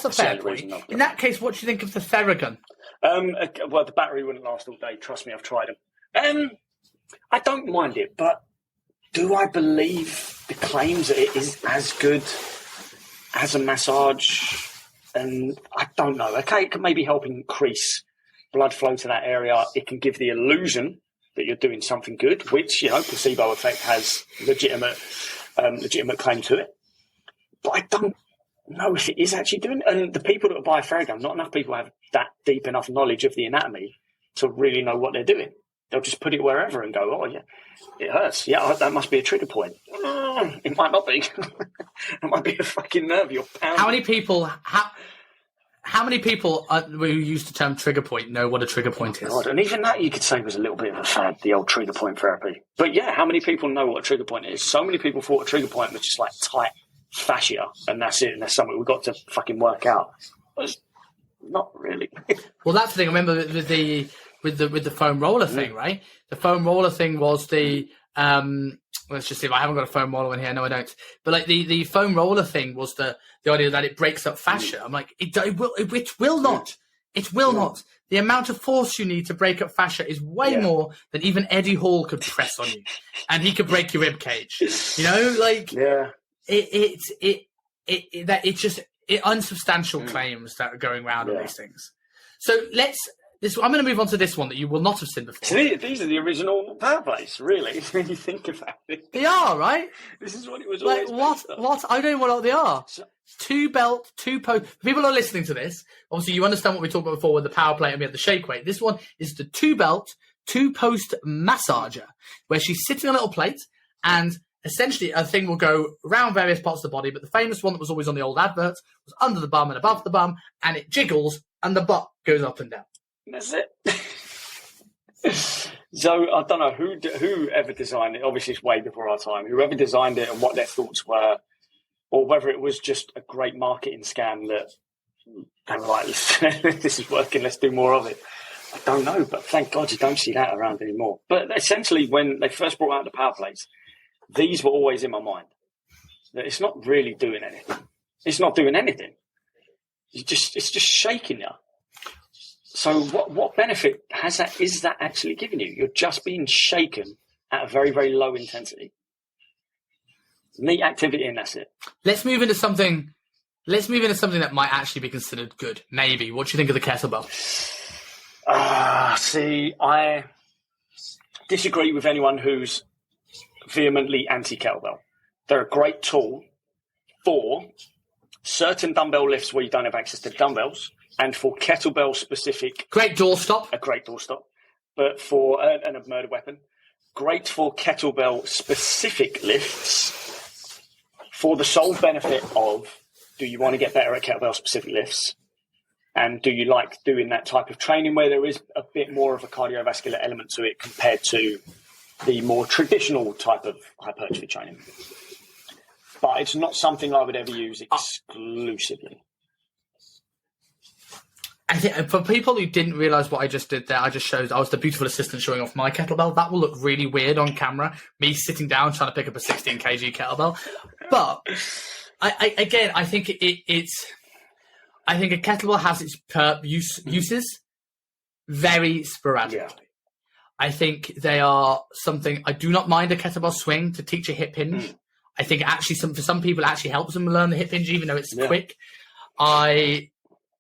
a fair point. In that case, what do you think of the Theragun? Well, the battery wouldn't last all day. Trust me, I've tried them. I don't mind it, but do I believe the claims that it is as good as a massage? And I don't know. Okay, it can maybe help increase blood flow to that area. It can give the illusion that you're doing something good, which, placebo effect has legitimate claim to it. But I don't know if it is actually doing it. And the people that buy a Theragun, not enough people have that deep enough knowledge of the anatomy to really know what they're doing. They'll just put it wherever and go, oh, yeah, it hurts. Yeah, that must be a trigger point. It might not be. It might be a fucking nerve you're pounding. How many people who use the term trigger point know what a trigger point is? God, and even that you could say was a little bit of a fad, the old trigger point therapy. But yeah, how many people know what a trigger point is? So many people thought a trigger point was just like tight fascia, and that's it, and that's something we've got to fucking work out. But not really. Well, that's the thing. I remember with the foam roller thing, right? The foam roller thing was the let's just see if I haven't got a foam roller in here. No, I don't. But like the foam roller thing was the idea that it breaks up fascia. I'm like, it will not It will not. The amount of force you need to break up fascia is way more than even Eddie Hall could press on you, and he could break your rib cage. You know, like it's just unsubstantial claims that are going around on these things. So I'm going to move on to this one that you will not have seen before. So these are the original power plays, really, when you think about it. They are, right? This is what it was like, always what? I don't know what they are. Two belt, two post. For people who are listening to this, obviously you understand what we talked about before with the power plate and we had the shake weight. This one is the two belt, two post massager, where she's sitting on a little plate and essentially a thing will go around various parts of the body, but the famous one that was always on the old adverts was under the bum and above the bum, and it jiggles and the butt goes up and down. That's it. So I don't know who ever designed it. Obviously, it's way before our time. Whoever designed it and what their thoughts were, or whether it was just a great marketing scam that they were like, "This is working. Let's do more of it." I don't know, but thank God you don't see that around anymore. But essentially, when they first brought out the power plates, these were always in my mind. That it's not really doing anything. It's not doing anything. It's just shaking you. So what benefit is that actually giving you? You're just being shaken at a very, very low intensity. Neat activity, and that's it. Let's move into something that might actually be considered good. Maybe. What do you think of the kettlebell? See, I disagree with anyone who's vehemently anti-kettlebell. They're a great tool for certain dumbbell lifts where you don't have access to dumbbells, and for kettlebell specific. Great doorstop. A great doorstop. But for and a murder weapon. Great for kettlebell specific lifts for the sole benefit of, do you want to get better at kettlebell specific lifts? And do you like doing that type of training where there is a bit more of a cardiovascular element to it compared to the more traditional type of hypertrophy training? But it's not something I would ever use exclusively. I think for people who didn't realise what I just did there, I was the beautiful assistant showing off my kettlebell. That will look really weird on camera, me sitting down trying to pick up a 16 kg kettlebell. But I think I think a kettlebell has its uses very sporadically. Yeah. I think they are something. I do not mind a kettlebell swing to teach a hip hinge. I think actually for some people it actually helps them learn the hip hinge, even though it's quick. I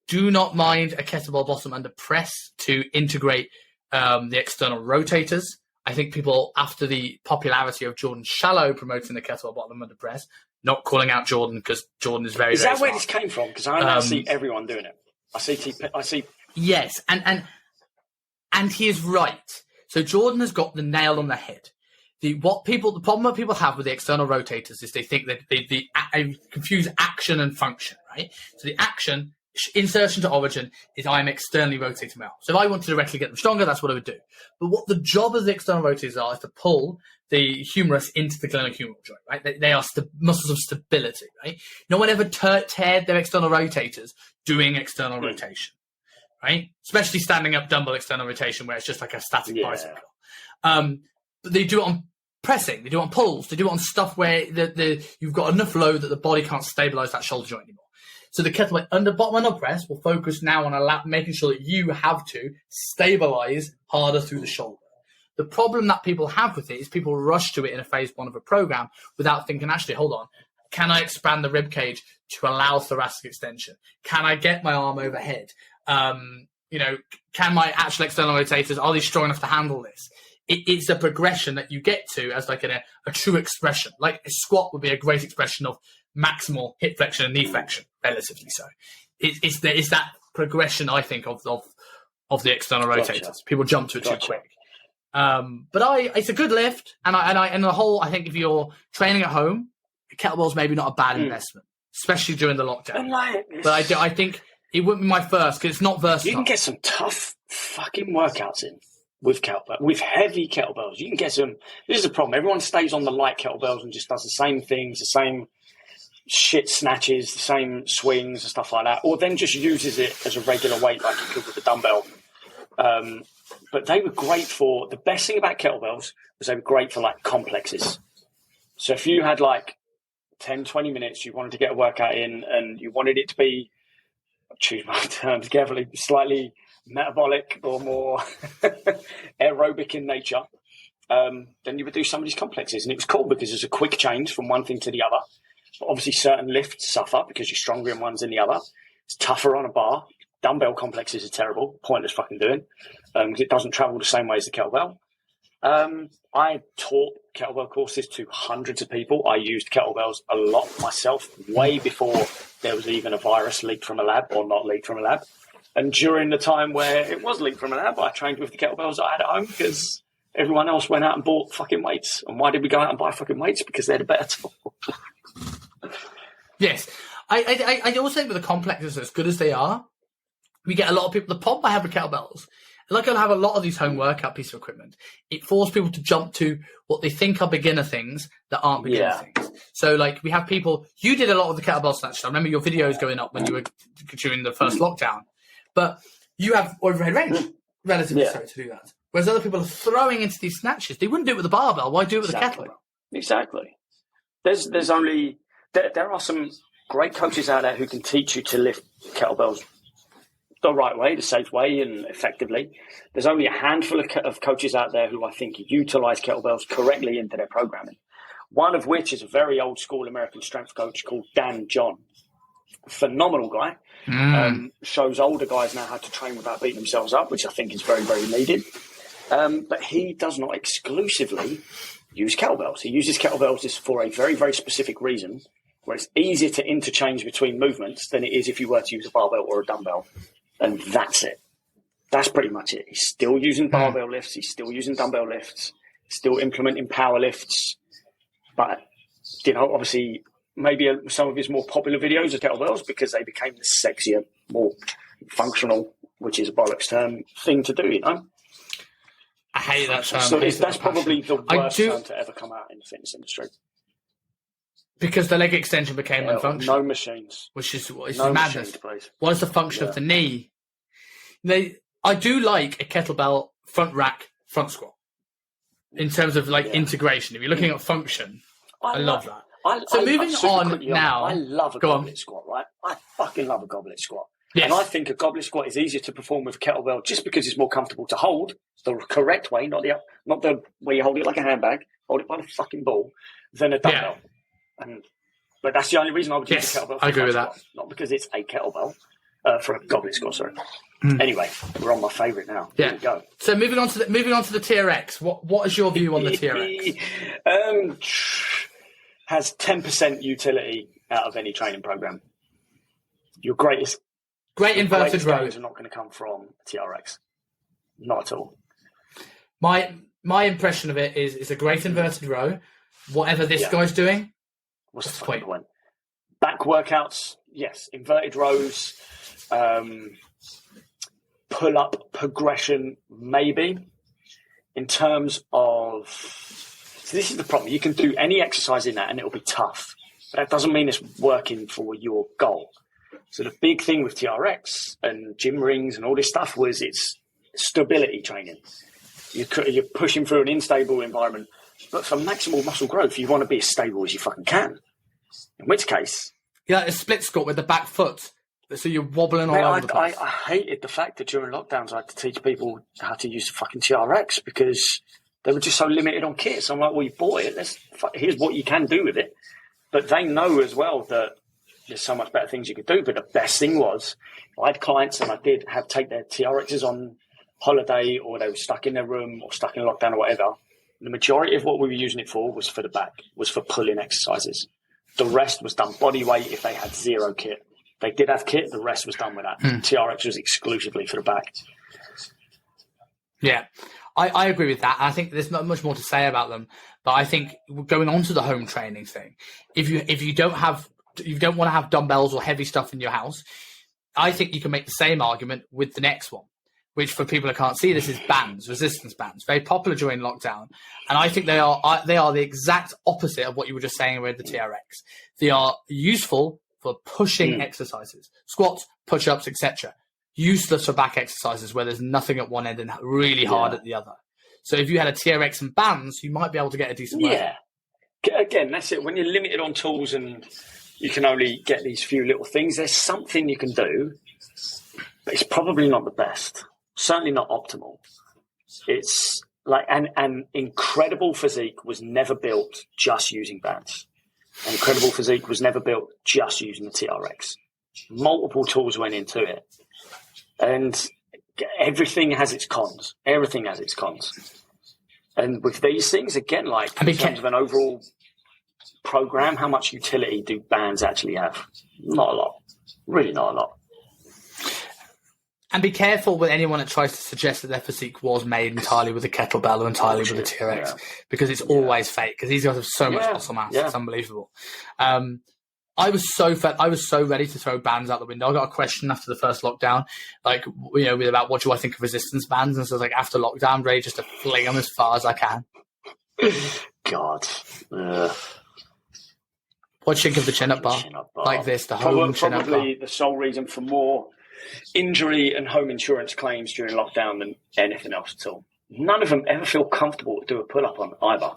do not mind a kettlebell bottom under press to integrate the external rotators. I think people, after the popularity of Jordan Shallow promoting the kettlebell bottom under press, not calling out Jordan because Jordan is very, is very that where this came from? Because I now see everyone doing it. I see. Yes, and he is right. So Jordan has got the nail on the head. The problem that people have with the external rotators is they think that they confuse action and function, right? So the action, insertion to origin, is I'm externally rotating my arm. So if I want to directly get them stronger, that's what I would do. But what the job of the external rotators are is to pull the humerus into the glenohumeral joint, right? They are muscles of stability, right? No one ever teared their external rotators doing external rotation, right? Especially standing up dumbbell external rotation where it's just like a static bicycle. But they do it on pressing, they do it on pulls, they do it on stuff where you've got enough load that the body can't stabilize that shoulder joint anymore. So the kettlebell under bottom under press will focus now on making sure that you have to stabilize harder through the shoulder. The problem that people have with it is people rush to it in a phase one of a program without thinking, actually, hold on, can I expand the rib cage to allow thoracic extension? Can I get my arm overhead? Can my actual external rotators, are they strong enough to handle this? It's a progression that you get to as like a true expression. Like a squat would be a great expression of maximal hip flexion and knee flexion, relatively so. It's that progression, I think, of the external rotators. People jump to it too quick. But it's a good lift, and the whole, I think if you're training at home, kettlebell's maybe not a bad investment, especially during the lockdown. But I think it wouldn't be my first because it's not versatile. You can get some tough fucking workouts in with kettlebell, with heavy kettlebells. You can get some. This is the problem. Everyone stays on the light kettlebells and just does the same things, the same shit snatches, the same swings and stuff like that, or then just uses it as a regular weight like you could with a dumbbell. But they were great for, the best thing about kettlebells was they were great for like complexes. So if you had like 10, 20 minutes, you wanted to get a workout in and you wanted it to be choose my terms carefully, slightly metabolic or more aerobic in nature, then you would do some of these complexes. And it was cool because there's a quick change from one thing to the other. But obviously, certain lifts suffer because you're stronger in ones than the other. It's tougher on a bar. Dumbbell complexes are terrible, pointless fucking doing, because it doesn't travel the same way as the kettlebell. I taught kettlebell courses to hundreds of people. I used kettlebells a lot myself, way before there was even a virus leaked from a lab or not leaked from a lab. And during the time where it was leaked from a lab, I trained with the kettlebells I had at home because everyone else went out and bought fucking weights. And why did we go out and buy fucking weights? Because they're the better tool. Yes. I also think with the complexes, as good as they are, we get a lot of people. The problem I have with kettlebells, like I have a lot of these home workout pieces of equipment, it forces people to jump to what they think are beginner things that aren't beginner things. So, like, we have people, you did a lot of the kettlebell snatch. I remember your videos going up when you were during the first lockdown, but you have overhead range relatively so to do that. Whereas other people are throwing into these snatches. They wouldn't do it with a barbell. Why do it with a kettlebell? Exactly. There are some great coaches out there who can teach you to lift kettlebells the right way, the safe way, and effectively. There's only a handful of coaches out there who I think utilize kettlebells correctly into their programming. One of which is a very old school American strength coach called Dan John. Phenomenal guy. Shows older guys now how to train without beating themselves up, which I think is very, very needed. But he does not exclusively use kettlebells. He uses kettlebells for a very, very specific reason, where it's easier to interchange between movements than it is if you were to use a barbell or a dumbbell. And that's it. That's pretty much it. He's still using barbell lifts. He's still using dumbbell lifts. Still implementing power lifts. But, obviously, maybe some of his more popular videos are kettlebells because they became the sexier, more functional, which is a bollocks term, thing to do, I hate that term. So that's probably the worst term to ever come out in the fitness industry. Because the leg extension became unfunctional. No machines. Which is no madness. Machines, what is the function of the knee? I do like a kettlebell front rack front squat in terms of integration. If you're looking at function, I love that. Moving on now. I love a goblet squat, right? I fucking love a goblet squat. Yes. And I think a goblet squat is easier to perform with kettlebell just because it's more comfortable to hold the correct way, not the way you hold it like a handbag, hold it by the fucking ball, than a dumbbell. But that's the only reason I would use a kettlebell. I agree with that. Not because it's a kettlebell for a goblet squat. Sorry. Anyway, we're on my favourite now. Yeah. Here we go. So moving on to the TRX. What is your view on the TRX? Has 10% utility out of any training program. Your great inverted rows are not going to come from TRX. Not at all. My impression of it is it's a great inverted row. Whatever this guy's doing, what's the point? Back workouts, yes. Inverted rows, pull-up progression, maybe. In terms of... So this is the problem. You can do any exercise in that and it'll be tough. But that doesn't mean it's working for your goal. So the big thing with TRX and gym rings and all this stuff was it's stability training. You're pushing through an unstable environment. But for maximal muscle growth, you want to be as stable as you fucking can. In which case... Yeah, a split squat with the back foot. So you're wobbling all over the place. I hated the fact that during lockdowns I had to teach people how to use the fucking TRX because they were just so limited on kits. I'm like, well, you bought it. Here's what you can do with it. But they know as well that there's so much better things you could do. But the best thing was I had clients and I did take their TRXs on holiday or they were stuck in their room or stuck in lockdown or whatever. The majority of what we were using it for was for the back, was for pulling exercises. The rest was done body weight if they had zero kit. They did have kit, the rest was done with that. TRX was exclusively for the back. Yeah, I agree with that. I think there's not much more to say about them. But I think going on to the home training thing, if you don't want to have dumbbells or heavy stuff in your house, I think you can make the same argument with the next one, which for people who can't see, this is bands, resistance bands, very popular during lockdown. And I think they are the exact opposite of what you were just saying with the TRX. They are useful for pushing exercises, squats, push-ups, etc. Useless for back exercises where there's nothing at one end and really hard at the other. So if you had a TRX and bands, you might be able to get a decent workout. Again, that's it. When you're limited on tools and you can only get these few little things, there's something you can do but it's probably not the best. Certainly not optimal. It's like an incredible physique was never built just using bands. An incredible physique was never built just using the TRX. Multiple tools went into it, and everything has its cons. Everything has its cons. And with these things, again, like in terms of an overall program, how much utility do bands actually have? Not a lot. Really not a lot. And be careful with anyone that tries to suggest that their physique was made entirely with a kettlebell or entirely with a TRX, because it's always fake. Because these guys have so much muscle mass, it's unbelievable. I was so ready to throw bands out the window. I got a question after the first lockdown, like about what do I think of resistance bands, and so I was like, after lockdown, I'm ready just to fling them as far as I can. God. What do you think of the chin-up bar? Like this, the home chin-up bar? Probably the sole reason for more injury and home insurance claims during lockdown than anything else at all. None of them ever feel comfortable to do a pull-up on either.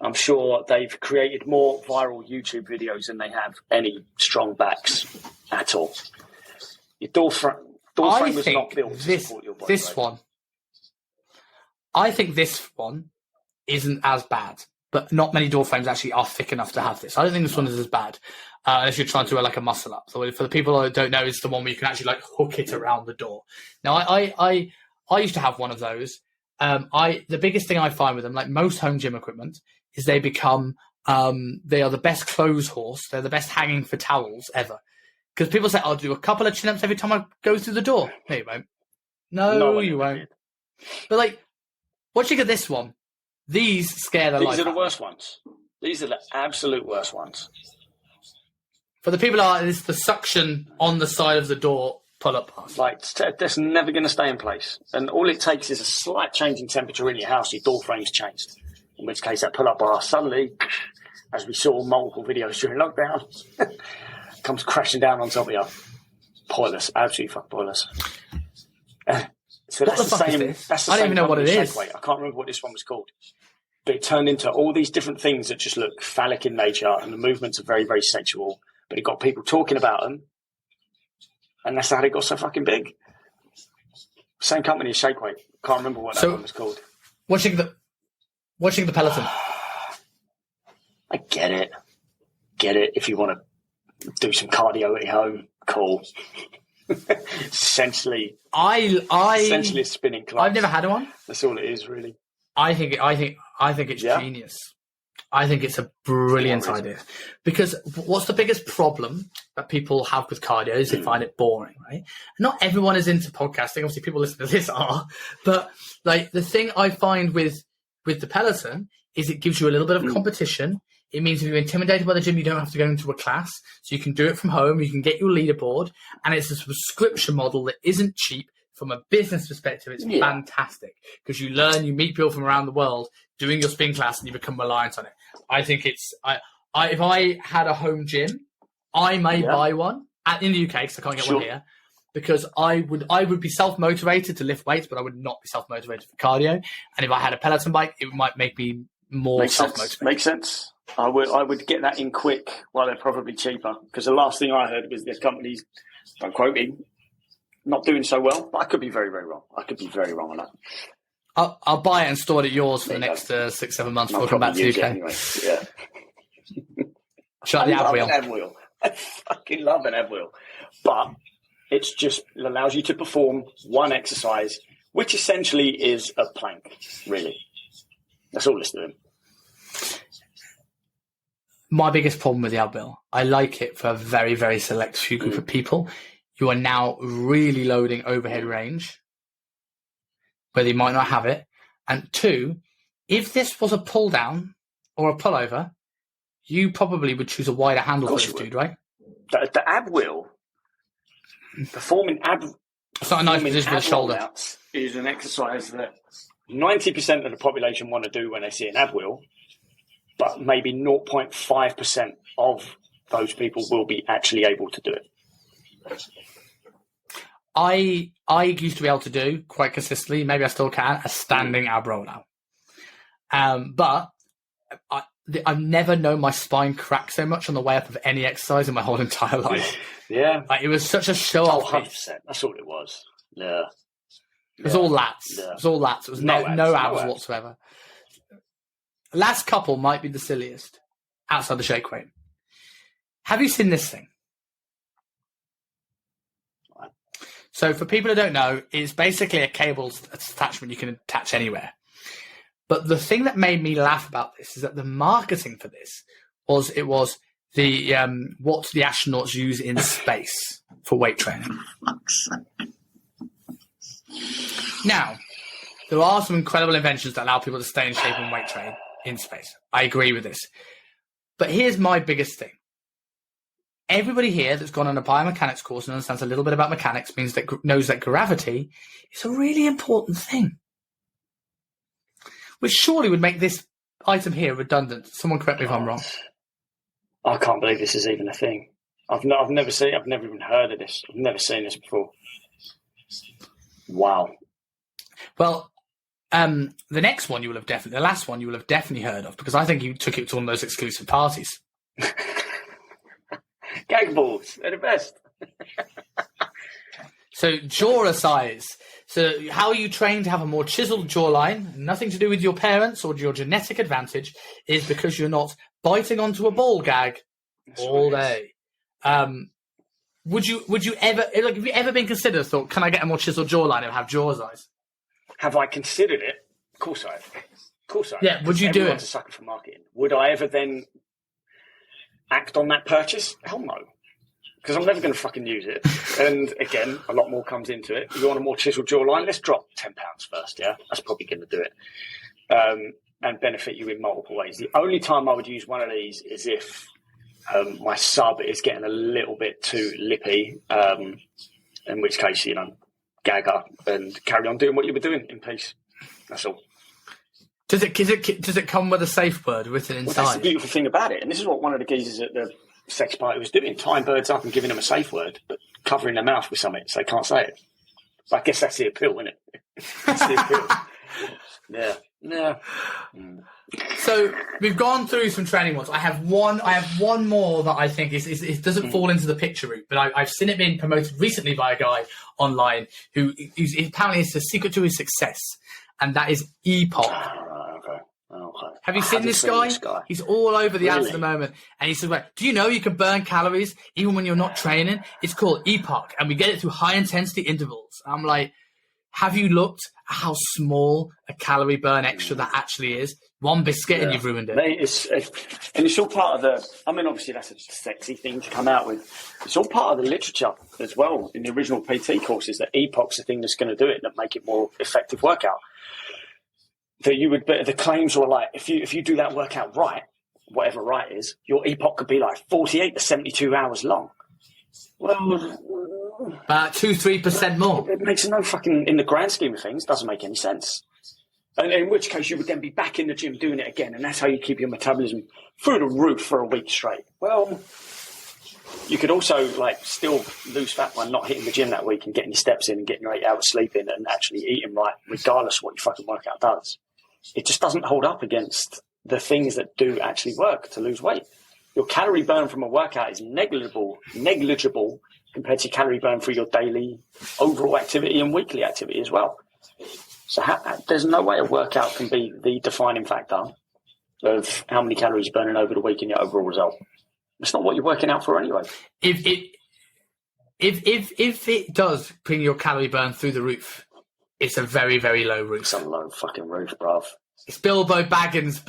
I'm sure they've created more viral YouTube videos than they have any strong backs at all. Your door frame was not built to support your body weight. I think this one isn't as bad, but not many door frames actually are thick enough to have this. I don't think this one is as bad, unless you're trying to do like a muscle up. So for the people who don't know, it's the one where you can actually like hook it around the door. Now, I used to have one of those. The biggest thing I find with them, like most home gym equipment, is they become they are the best clothes horse. They're the best hanging for towels ever. Because people say, I'll do a couple of chin-ups every time I go through the door. No, you won't. No, you won't. But like, what do you think of this one? These scare the life out of me. These are the worst ones. These are the absolute worst ones. For the people it's the suction on the side of the door pull-up bars. Like, that's never going to stay in place. And all it takes is a slight change in temperature in your house, your door frame's changed. In which case, that pull-up bar suddenly, as we saw multiple videos during lockdown, comes crashing down on top of you. Pointless. Absolutely fucking pointless. So that's the same. That's the I don't same even know what it is. I can't remember what this one was called. But it turned into all these different things that just look phallic in nature, and the movements are very, very sexual. But it got people talking about them, and that's how they got so fucking big. Same company as Shakeweight. Can't remember what that one was called. Watching the Peloton. I get it. If you want to do some cardio at home, cool. Essentially a spinning club. I've never had one. That's all it is, really. I think it's genius. I think it's a brilliant idea, because what's the biggest problem that people have with cardio is they find it boring, right? Not everyone is into podcasting. Obviously, people listening to this are, but like the thing I find with the Peloton is it gives you a little bit of competition. It means if you're intimidated by the gym, you don't have to go into a class. So you can do it from home. You can get your leaderboard. And it's a subscription model that isn't cheap. From a business perspective, it's fantastic, because you meet people from around the world doing your spin class, and you become reliant on it. I think it's if I had a home gym, I may buy one in the UK, because I can't get one here, because I would be self-motivated to lift weights, but I would not be self-motivated for cardio. And if I had a Peloton bike, it might make me more self-motivated. Makes sense. I would get that in quick while they're probably cheaper, because the last thing I heard was there's companies, don't quote me, not doing so well, but I could be very, very wrong. I could be very wrong on that. I'll buy it and store it at yours for the next 6-7 months before I come back to the UK. Anyway. Yeah. Shut the ab wheel. I fucking love an ab wheel. But it allows you to perform one exercise, which essentially is a plank, really. That's all it's doing. My biggest problem with the ab wheel, I like it for a very, very select few group of people. You are now really loading overhead range where they might not have it. And two, if this was a pull down or a pullover, you probably would choose a wider handle for this dude, right? The ab wheel, performing ab. It's not a nice position for the shoulder. Is an exercise that 90% of the population want to do when they see an ab wheel, but maybe 0.5% of those people will be actually able to do it. I used to be able to do quite consistently, maybe I still can, a standing ab roll now. But I've never known my spine crack so much on the way up of any exercise in my whole entire life. Yeah. Like, it was such a show-off. 100%. That's all it was. Yeah. It was all lats. Yeah. It was all lats. It was no abs whatsoever. Last couple might be the silliest outside the shake weight. Have you seen this thing? What? So for people who don't know, it's basically a cable attachment you can attach anywhere. But the thing that made me laugh about this is that the marketing for this was the what the astronauts use in space for weight training. Now, there are some incredible inventions that allow people to stay in shape and weight train in space. I agree with this. But here's my biggest thing. Everybody here that's gone on a biomechanics course and understands a little bit about mechanics knows that gravity is a really important thing. Which surely would make this item here redundant. Someone correct me if I'm wrong. I can't believe this is even a thing. I've never even heard of this. I've never seen this before. Wow. Well, the last one you will have definitely heard of, because I think you took it to one of those exclusive parties. Gag balls, they're the best. So jaw size. So how you train to have a more chiseled jawline, nothing to do with your parents or your genetic advantage, is because you're not biting onto a ball gag all day. Would you ever, like, have you ever been considered, thought, can I get a more chiseled jawline and have jaw size? Have I considered it? Of course I have. Of course I have. Yeah, would you do it? Everyone's a sucker for marketing. Would I ever then act on that purchase? Hell no. Because I'm never going to fucking use it. And again, a lot more comes into it. You want a more chiseled jawline? Let's drop £10 first, yeah? That's probably going to do it. And benefit you in multiple ways. The only time I would use one of these is if my sub is getting a little bit too lippy, in which case, gag up and carry on doing what you were doing in peace. That's all. Does it come with a safe word written inside? Well, that's the beautiful thing about it. And this is what one of the geezers at the sex party was doing, tying birds up and giving them a safe word, but covering their mouth with something so they can't say it. But I guess that's the appeal, isn't it? That's the appeal. Yeah. Mm. So we've gone through some training ones. I have one more that I think it doesn't fall into the picture route, but I've seen it being promoted recently by a guy online who's apparently it's the secret to his success, and that is EPOC. Okay. Have you seen this guy? He's all over the ads at the moment. And he says, do you know you can burn calories even when you're not training? It's called EPOC, and we get it through high-intensity intervals. I'm like, have you looked at how small a calorie burn extra that actually is? One biscuit and you've ruined it. Mate, it's all part of the... I mean, obviously, that's a sexy thing to come out with. It's all part of the literature as well in the original PT courses that EPOC's the thing that's going to do it, that make it more effective workout. The claims were like, if you do that workout right, whatever right is, your EPOC could be like 48 to 72 hours long. Well, about 2-3% more. It makes no fucking, in the grand scheme of things, doesn't make any sense. And in which case you would then be back in the gym doing it again, and that's how you keep your metabolism through the roof for a week straight. Well, you could also still lose fat by not hitting the gym that week and getting your steps in and getting your 8 hours sleep in and actually eating right, regardless of what your fucking workout does. It just doesn't hold up against the things that do actually work to lose weight. Your calorie burn from a workout is negligible compared to calorie burn for your daily overall activity and weekly activity as well. So there's no way a workout can be the defining factor of how many calories you're burning over the week in your overall result. It's not what you're working out for anyway. If it does bring your calorie burn through the roof, it's a very, very low roof. It's a low fucking roof, bruv. It's Bilbo Baggins.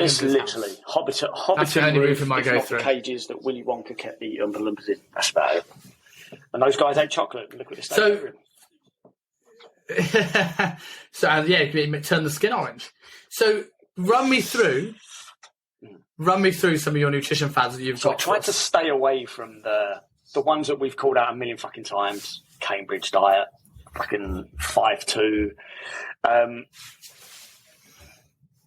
It's literally Hobbit. That's the only roof in my go through. The cages that Willy Wonka kept the Oompa Loompas in. That's about it. And those guys ate chocolate. And look at this. So turn the skin orange. So run me through some of your nutrition fads that you've got. So I tried to stay away from the ones that we've called out a million fucking times. Cambridge diet, fucking 5-2.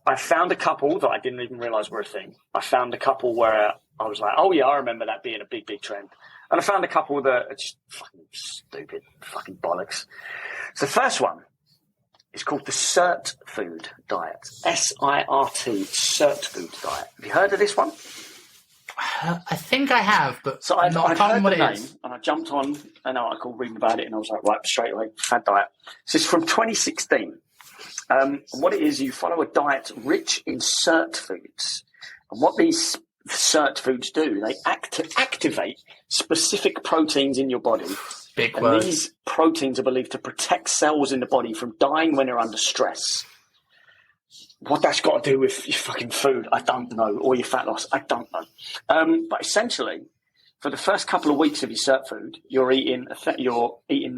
I found a couple that I didn't even realise were a thing. I found a couple where I was like, oh yeah, I remember that being a big, big trend. And I found a couple that are just fucking stupid, fucking bollocks. So the first one It's called the SIRT food diet. SIRT, SIRT food diet. Have you heard of this one? I think I have, but so I can't heard remember the what it name, is. and I jumped on an article reading about it, and I was like, right, straight away, fad diet. So it's from 2016. What it is, you follow a diet rich in SIRT foods. And what these SIRT foods do, they activate specific proteins in your body. Big and word. These proteins are believed to protect cells in the body from dying when they're under stress. What that's got to do with your fucking food, I don't know, or your fat loss, I don't know. But essentially, for the first couple of weeks of your SIRT food, you're eating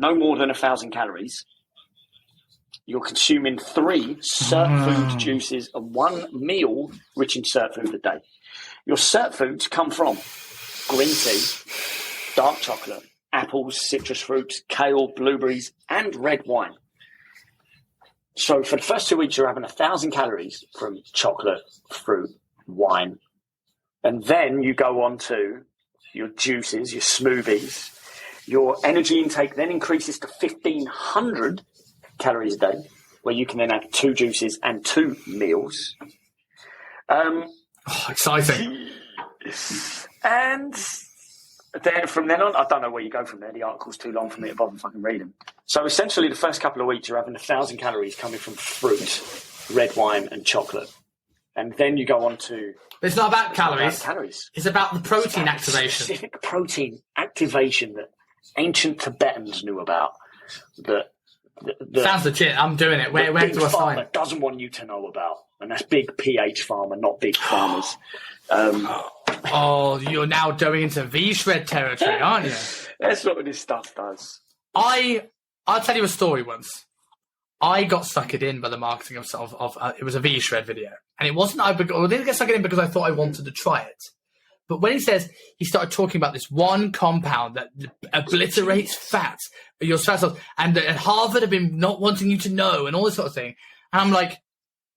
no more than 1,000 calories. You're consuming 3 SIRT food juices and 1 meal rich in SIRT food a day. Your SIRT foods come from green tea, dark chocolate, apples, citrus fruits, kale, blueberries, and red wine. So for the first 2 weeks, you're having 1,000 calories from chocolate, fruit, wine. And then you go on to your juices, your smoothies. Your energy intake then increases to 1,500 calories a day, where you can then have 2 juices and 2 meals. Exciting. And then from then on, I don't know where you go from there. The article's too long for me to bother fucking reading. So essentially, the first couple of weeks, you're having 1,000 calories coming from fruit, red wine, and chocolate. And then you go on to... It's not about calories. It's about the protein activation. Specific protein activation that ancient Tibetans knew about. Sounds legit. I'm doing it. Where do I sign? Big doesn't want you to know about. And that's big PH pharma, not big farmers. You're now going into V-shred territory, aren't you? That's what this stuff does. I'll tell you a story once. I got suckered in by the marketing of it was a V-shred video. And it wasn't, I didn't get suckered in because I thought I wanted to try it. But when he started talking about this one compound that obliterates fat, your fat cells, and at Harvard have been not wanting you to know and all this sort of thing. And I'm like,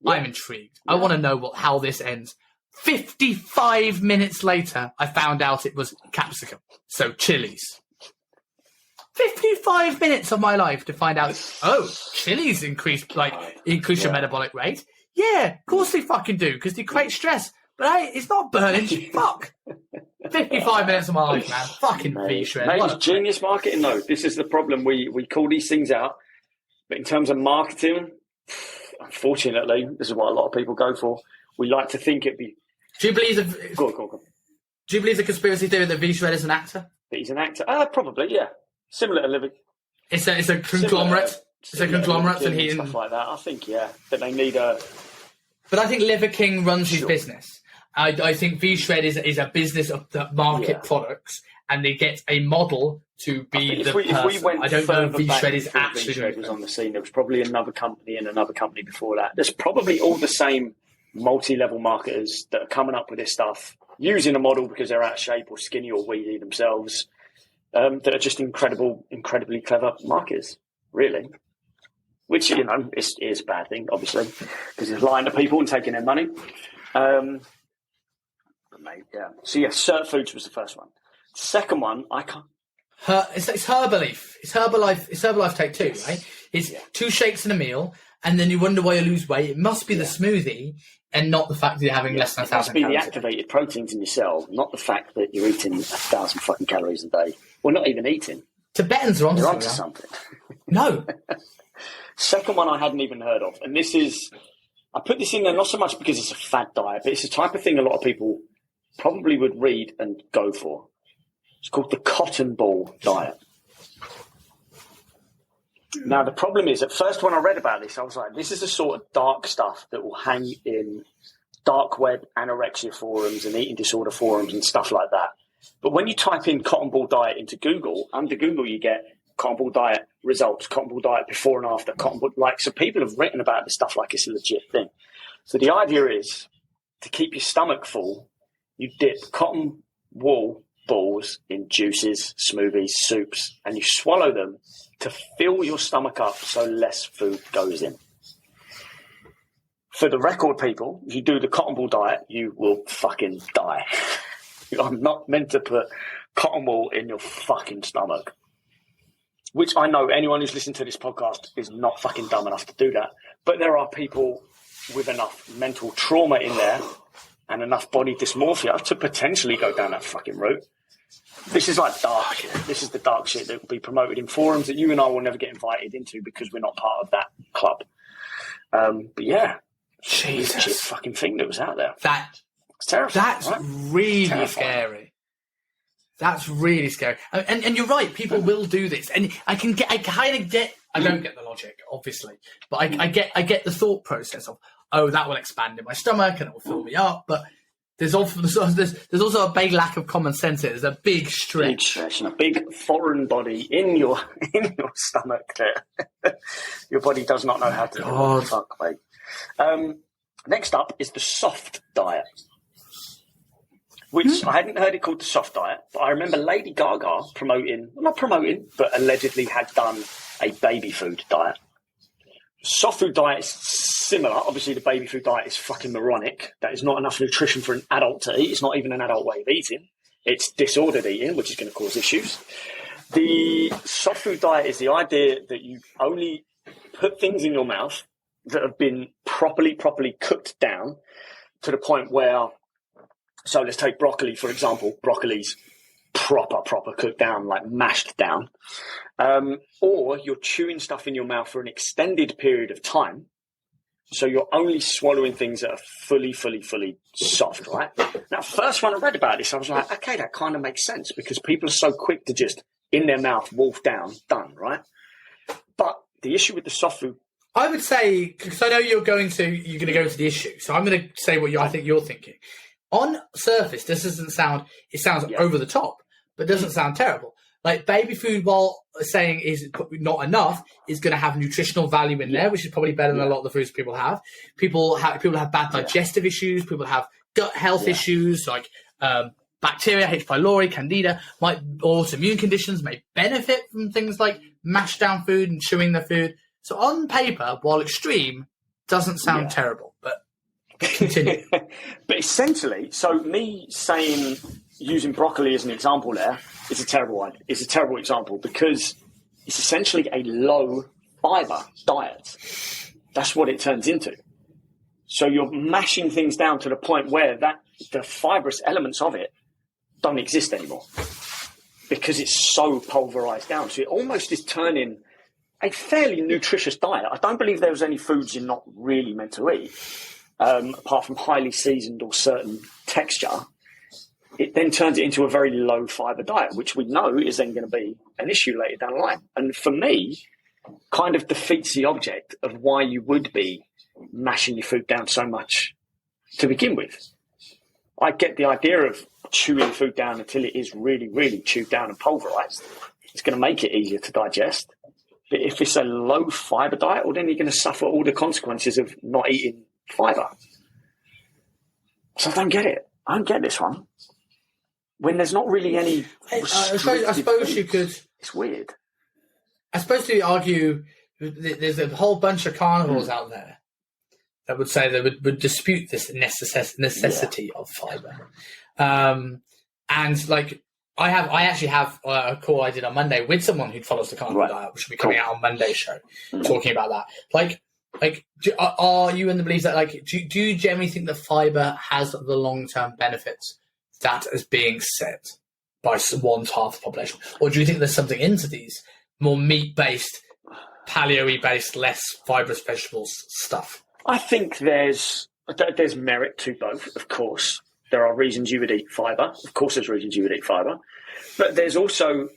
I'm intrigued. I want to know how this ends. 55 minutes later, I found out it was capsicum. So chilies. 55 minutes of my life to find out, chilies increase your metabolic rate. Yeah, of course they fucking do, because they create stress. But hey, it's not burning. Fuck. 55 minutes of my life, man. Fucking V-shred. Mate, it's genius marketing, though. This is the problem. We call these things out. But in terms of marketing, unfortunately, this is what a lot of people go for. We like to think it'd be... Do you believe Go on. Do you believe the conspiracy theory that V-shred is an actor? That he's an actor? Probably, yeah. Similar to Living. It's a conglomerate. It's a conglomerate, and stuff like that. I think, yeah, that they need a. But I think Liver King runs his business. I think V-shred is a business of that market products, and they get a model to be the person. If we went, I don't know if V-shred is actually V-shred was on the scene. There was probably another company and another company before that. There's probably all the same multi-level marketers that are coming up with this stuff using a model because they're out of shape or skinny or weedy themselves. That are just incredibly clever marketers, really. Which, is a bad thing, obviously, because it's lying to people and taking their money. But mate, yeah. So, yeah, SIRT Foods was the first one. Second one, I can't... It's Herbalife. It's Herbalife Take 2, right? It's 2 shakes in a meal, and then you wonder why you lose weight. It must be the smoothie and not the fact that you're having less than 1,000 calories. It must be the activated proteins in your cell, not the fact that you're eating 1,000 fucking calories a day. Well, not even eating. Tibetans are onto something. No. Second one I hadn't even heard of. And this is... I put this in there not so much because it's a fad diet, but it's the type of thing a lot of people probably would read and go for. It's called the cotton ball diet. Now, the problem is, at first when I read about this, I was like, this is the sort of dark stuff that will hang in dark web anorexia forums and eating disorder forums and stuff like that. But when you type in cotton ball diet into Google, under Google you get cotton ball diet results, cotton ball diet before and after, cotton ball, so people have written about this stuff like it's a legit thing. So the idea is to keep your stomach full, you dip cotton wool balls in juices, smoothies, soups, and you swallow them to fill your stomach up so less food goes in. For the record, people, if you do the cotton ball diet, you will fucking die. I'm not meant to put cotton wool in your fucking stomach. which I know anyone who's listened to this podcast is not fucking dumb enough to do that. But there are people with enough mental trauma in there and enough body dysmorphia to potentially go down that fucking route. This is like dark shit. This is the dark shit that will be promoted in forums that you and I will never get invited into because we're not part of that club. But yeah, Jesus, shit fucking thing that was out there. It's terrifying. That's right? really terrifying. Scary. That's really scary. And you're right, people will do this. And I don't get the logic, obviously, but I get the thought process of, oh, that will expand in my stomach and it will fill me up. But there's also a big lack of common sense here. There's a big stretch. Big stretch and a big foreign body in your stomach there. Your body does not know how to do it. Fuck, mate. Next up is the soft diet, which I hadn't heard it called the soft diet, but I remember Lady Gaga allegedly had done a baby food diet. Soft food diet is similar. Obviously, the baby food diet is fucking moronic. That is not enough nutrition for an adult to eat. It's not even an adult way of eating. It's disordered eating, which is going to cause issues. The soft food diet is the idea that you only put things in your mouth that have been properly cooked down to the point where, so let's take broccoli, for example. Broccoli's proper cooked down, like mashed down. Or you're chewing stuff in your mouth for an extended period of time. So you're only swallowing things that are fully soft, right? Now, first when I read about this, I was like, okay, that kind of makes sense because people are so quick to just, in their mouth, wolf down, done, right? But the issue with the soft food, I would say, because I know you're going to go into the issue, so I'm going to say what I think you're thinking. On surface, this it sounds over the top, but it doesn't sound terrible. Like baby food, while saying is not enough, is going to have nutritional value in there, which is probably better than a lot of the foods people have. People have bad digestive issues. People have gut health issues like bacteria, H. pylori, candida, autoimmune conditions may benefit from things like mashed down food and chewing the food. So on paper, while extreme, doesn't sound terrible, but continue. But essentially, so me saying using broccoli as an example there is a terrible one. It's a terrible example because it's essentially a low fiber diet. That's what it turns into. So you're mashing things down to the point where the fibrous elements of it don't exist anymore because it's so pulverized down. So it almost is turning a fairly nutritious diet. I don't believe there was any foods you're not really meant to eat, apart from highly seasoned or certain texture. It then turns it into a very low fiber diet, which we know is then going to be an issue later down the line. And for me, kind of defeats the object of why you would be mashing your food down so much to begin with. I get the idea of chewing food down until it is really chewed down and pulverized. It's going to make it easier to digest. But if it's a low fiber diet, well, then you're going to suffer all the consequences of not eating fiber. So I don't get it. I don't get this one. When there's not really any... I suppose you could... It's weird. I suppose you argue there's a whole bunch of carnivores out there that would say they would dispute this necessity of fiber. And like I actually have a call I did on Monday with someone who follows the carnivore diet, which will be coming out on Monday's show, talking about that. Like, are you in the belief that do you generally think that fiber has the long-term benefits that is being said by one half the population, or do you think there's something into these more meat-based, paleo-based, less fibrous vegetables stuff? I think there's merit to both, of course. There are reasons you would eat fibre. Of course there's reasons you would eat fibre. But there's also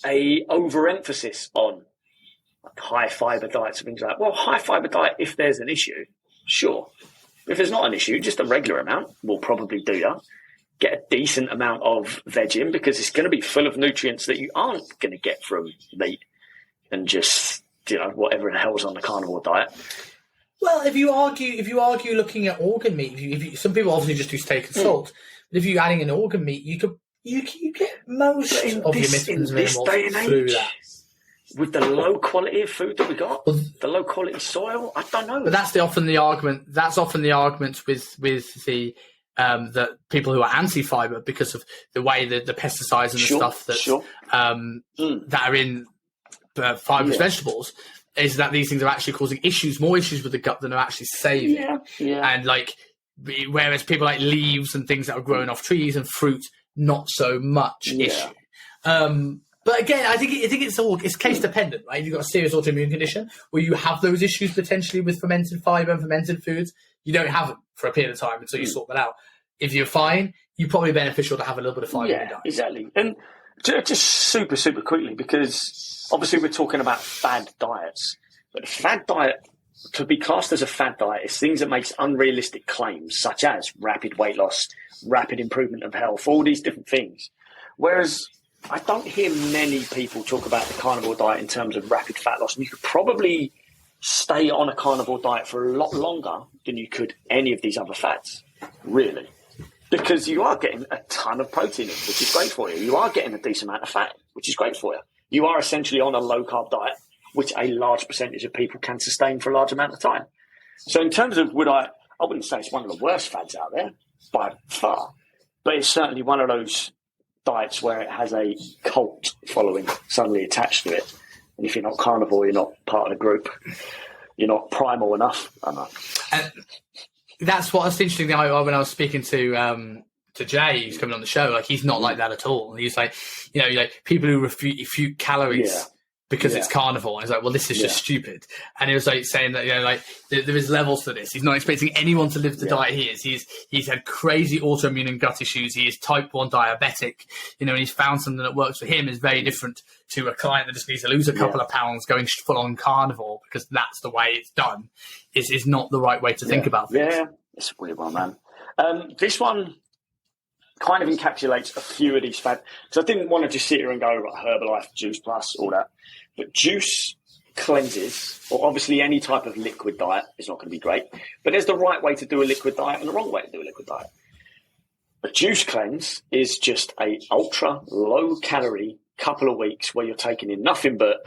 a overemphasis on high fibre diets and things like that. Well, high fibre diet, if there's an issue, sure. If there's not an issue, just a regular amount will probably do that. Get a decent amount of veg in because it's going to be full of nutrients that you aren't going to get from meat and just, whatever the hell's on the carnivore diet. Well, if you argue looking at organ meat, if you, some people obviously just do steak and salt, but if you're adding an organ meat, you get most of your vitamins and minerals through that. With the low quality of food that we got, the low quality soil, I don't know. But that's often the argument. That's often the argument with the that people who are anti-fiber, because of the way the pesticides and the stuff that are in fibrous vegetables, is that these things are actually causing more issues with the gut than are actually saving. And like, whereas people like leaves and things that are growing off trees and fruit, not so much issue. But again, I think it's case dependent, right? If you've got a serious autoimmune condition where you have those issues potentially with fermented fiber and fermented foods, you don't have them for a period of time until you sort that out. If you're fine, you're probably beneficial to have a little bit of fiber in your diet. Exactly. And just super, super quickly, because obviously we're talking about fad diets, but a fad diet, to be classed as a fad diet, is things that makes unrealistic claims, such as rapid weight loss, rapid improvement of health, all these different things. Whereas I don't hear many people talk about the carnivore diet in terms of rapid fat loss. And you could probably stay on a carnivore diet for a lot longer than you could any of these other fats, really. Because you are getting a ton of protein in, which is great for you. You are getting a decent amount of fat, which is great for you. You are essentially on a low-carb diet, which a large percentage of people can sustain for a large amount of time. So in terms of I wouldn't say it's one of the worst fads out there by far, but it's certainly one of those diets where it has a cult following suddenly attached to it. And if you're not carnivore, you're not part of the group. You're not primal enough. I know. That's what's interesting. When I was speaking to Jay, who's coming on the show, like, he's not like that at all. And he's like, like people who refute calories because it's carnivore. And he's like, well, this is just stupid. And he was like saying that, like there is levels to this. He's not expecting anyone to live the diet he is. He's had crazy autoimmune and gut issues. He is type 1 diabetic, and he's found something that works for him is very different to a client that just needs to lose a couple of pounds going full on carnivore, because that's the way it's done. Is not the right way to think about things. Yeah, it's a weird one, man. This one kind of encapsulates a few of these fads. So I didn't want to just sit here and go like Herbalife, Juice Plus, all that. But juice cleanses, or obviously any type of liquid diet, is not going to be great. But there's the right way to do a liquid diet and the wrong way to do a liquid diet. A juice cleanse is just a ultra low calorie couple of weeks where you're taking in nothing but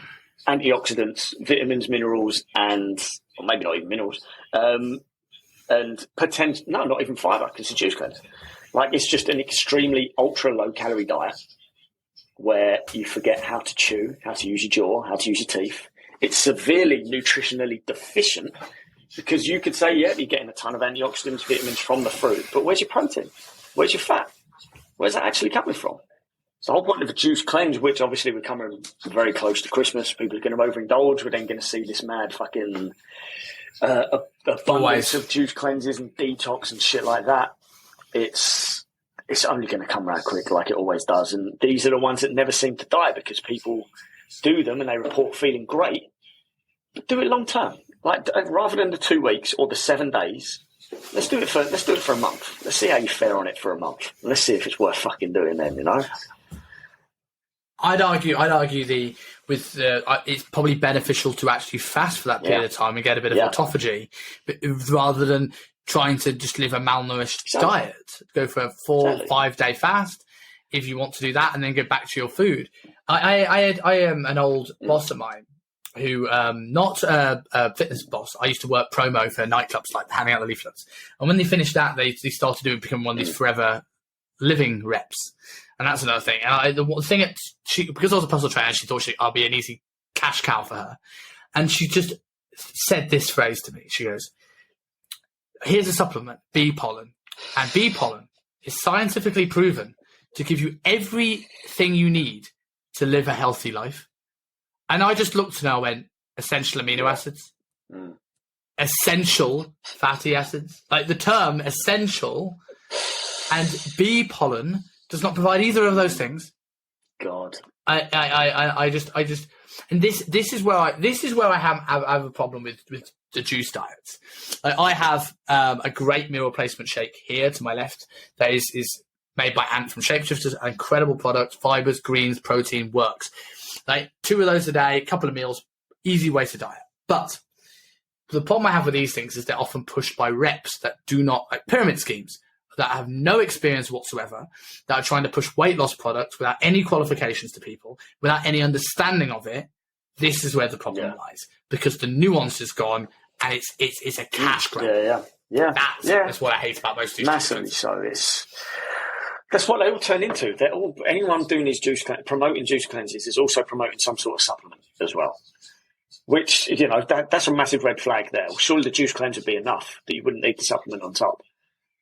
antioxidants, vitamins, minerals, and or maybe not even minerals, and not even fiber, because it's a juice cleanse. Like, it's just an extremely ultra low calorie diet where you forget how to chew, how to use your jaw, how to use your teeth. It's severely nutritionally deficient, because you could say, you're getting a ton of antioxidants, vitamins from the fruit, but where's your protein? Where's your fat? Where's that actually coming from? It's the whole point of a juice cleanse, which obviously we're coming very close to Christmas. People are going to overindulge. We're then going to see this mad fucking abundance of juice cleanses and detox and shit like that. It's only going to come around quick, like it always does. And these are the ones that never seem to die, because people do them and they report feeling great, but do it long term. Like, rather than the 2 weeks or the 7 days, let's do it for a month. Let's see how you fare on it for a month. Let's see if it's worth fucking doing then, I'd argue it's probably beneficial to actually fast for that period of time and get a bit of autophagy, but rather than trying to just live a malnourished diet. Go for a 4 or 5 day fast if you want to do that, and then go back to your food. I am an old boss of mine who, not a fitness boss. I used to work promo for nightclubs, like handing out the leaflets. And when they finished that, they started becoming one of these forever living reps. And that's another thing. And the thing because I was a personal trainer, she thought I'll be an easy cash cow for her. And she just said this phrase to me. She goes, here's a supplement, bee pollen. And bee pollen is scientifically proven to give you everything you need to live a healthy life. And I just looked and I went, essential amino acids, essential fatty acids. Like, the term essential and bee pollen does not provide either of those things. God, I just, and this is where I have a problem with the juice diets. I have a great meal replacement shake here to my left that is made by Ant from Shapeshifters. An incredible product, fibers, greens, protein, works. Like, 2 of those a day, a couple of meals, easy way to diet. But the problem I have with these things is they're often pushed by reps that do not, like pyramid schemes, that have no experience whatsoever, that are trying to push weight loss products without any qualifications to people, without any understanding of it. This is where the problem lies, because the nuance is gone and it's a cash grab. Yeah. That's what I hate about most juice massively. So that's what they all turn into. Anyone doing these promoting juice cleanses is also promoting some sort of supplement as well. Which, that's a massive red flag there. Well, surely the juice cleanse would be enough that you wouldn't need the supplement on top.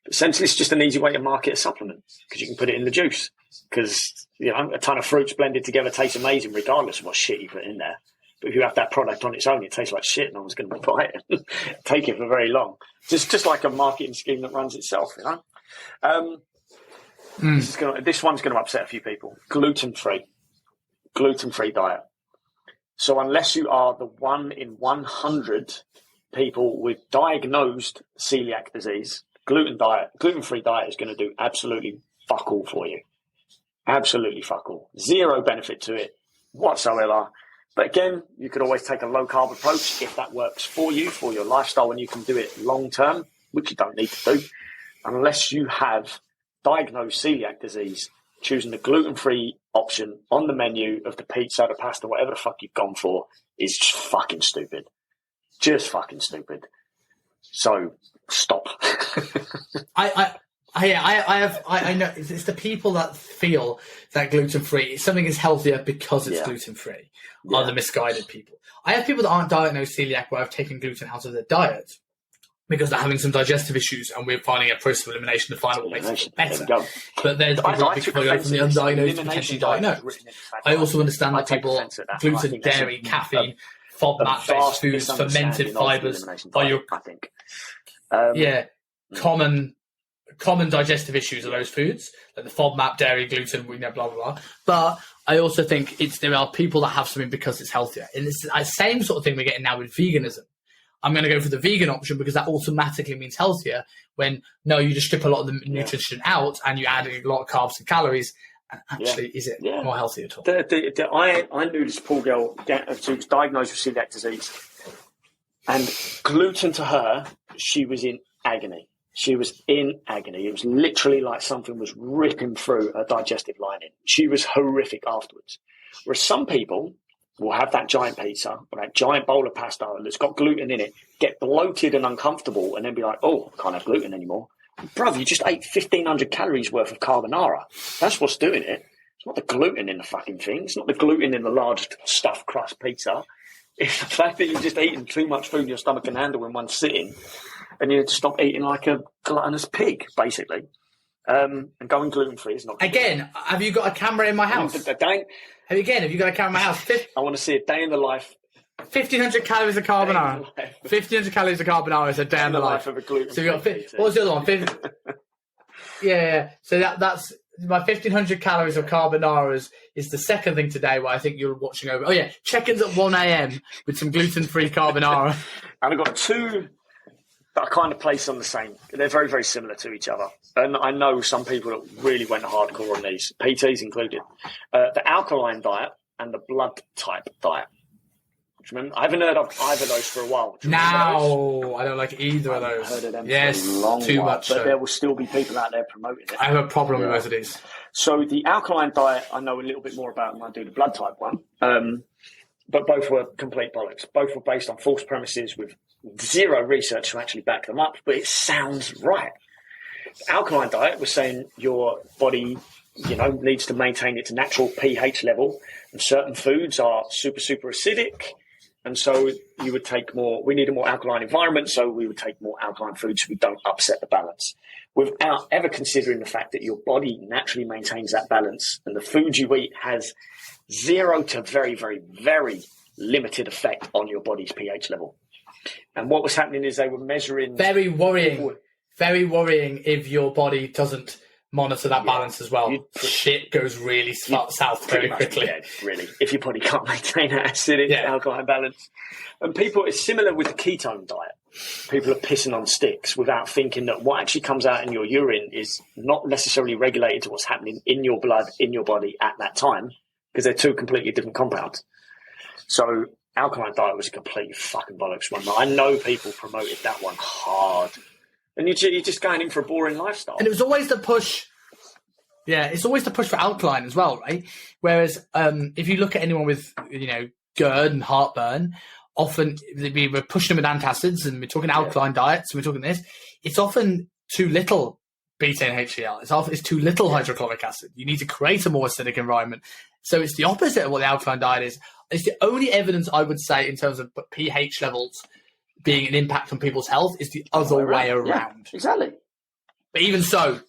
But essentially, it's just an easy way to market a supplement because you can put it in the juice. Because, a ton of fruits blended together tastes amazing regardless of what shit you put in there. But if you have that product on its own, it tastes like shit. No one's going to buy it. Take it for very long. Just like a marketing scheme that runs itself, This one's going to upset a few people. Gluten-free diet. So unless you are the 1 in 100 people with diagnosed celiac disease, gluten-free diet is going to do absolutely fuck all for you. Absolutely fuck all. Zero benefit to it whatsoever. But again, you could always take a low-carb approach if that works for you, for your lifestyle, and you can do it long-term, which you don't need to do. Unless you have diagnosed celiac disease, choosing the gluten-free option on the menu of the pizza, the pasta, whatever the fuck you've gone for is just fucking stupid. Just fucking stupid. So stop. I know it's the people that feel that gluten-free, something is healthier because it's gluten-free, are the misguided people. I have people that aren't diagnosed celiac where I've taken gluten out of their diet because they're having some digestive issues, and we're finding a process of elimination to find what makes it better. But there's people that go from the undiagnosed to potentially diagnosed. I also understand that people, gluten, dairy, caffeine, FODMAP-based foods, fermented fibres are your common digestive issues are those foods, like the FODMAP, dairy, gluten, blah, blah, blah. But I also think there are people that have something because it's healthier. And it's the same sort of thing we're getting now with veganism. I'm going to go for the vegan option because that automatically means healthier, when, no, you just strip a lot of the nutrition out and you add a lot of carbs and calories. And actually, is it more healthy at all? I knew this poor girl who was diagnosed with celiac disease. And gluten to her, she was in agony. She was in agony. It was literally like something was ripping through her digestive lining. She was horrific afterwards. Whereas some people will have that giant pizza or that giant bowl of pasta that's got gluten in it, get bloated and uncomfortable, and then be like, oh, I can't have gluten anymore. Bruv, you just ate 1,500 calories worth of carbonara. That's what's doing it. It's not the gluten in the fucking thing. It's not the gluten in the large stuffed crust pizza. It's the fact that you've just eaten too much food your stomach can handle in one sitting, and you need to stop eating like a gluttonous pig, basically. And going gluten-free is not good. Again, have you got a camera in my house? Have you got a camera in my house? I want to see a day in the life. 1,500 calories of carbonara. 1,500 calories of carbonara is a day in the life of a gluten-free. So you got what was the other one? Yeah. So that's my 1,500 calories of carbonara is the second thing today where I think you're watching over. Oh yeah, check-ins at 1 a.m. with some gluten-free carbonara. And I've got two that I kind of place on the same. They're very, very similar to each other. And I know some people that really went hardcore on these, PTs included. The alkaline diet and the blood type diet. I haven't heard of either of those for a while. No, I don't like either of those. I've heard of them yes, for a long too while, much. But there will still be people out there promoting it. I have a problem with both of these. So the alkaline diet, I know a little bit more about when I do the blood type one. But both were complete bollocks. Both were based on false premises with zero research to actually back them up. But it sounds right. The alkaline diet was saying your body, needs to maintain its natural pH level, and certain foods are super, super acidic. And so you would take more, we need a more alkaline environment, so we would take more alkaline foods so we don't upset the balance, without ever considering the fact that your body naturally maintains that balance, and the food you eat has zero to very, very, very limited effect on your body's pH level. And what was happening is they were measuring... Very worrying if your body doesn't monitor that balance as well. Shit goes really south very quickly. Yeah, really. If your body can't maintain that acidic alkaline balance. And people, it's similar with the ketone diet. People are pissing on sticks without thinking that what actually comes out in your urine is not necessarily regulated to what's happening in your blood, in your body at that time, because they're two completely different compounds. So alkaline diet was a complete fucking bollocks one. I know people promoted that one hard. And you're just going in for a boring lifestyle. And it was always the push. Yeah, it's always the push for alkaline as well, right? Whereas if you look at anyone with, GERD and heartburn, often we're pushing them with antacids, and we're talking alkaline diets, and we're talking this. It's often too little beta and HCl. It's too little hydrochloric acid. You need to create a more acidic environment. So it's the opposite of what the alkaline diet is. It's the only evidence I would say in terms of pH levels being an impact on people's health is the other way around. Yeah, exactly. But even so,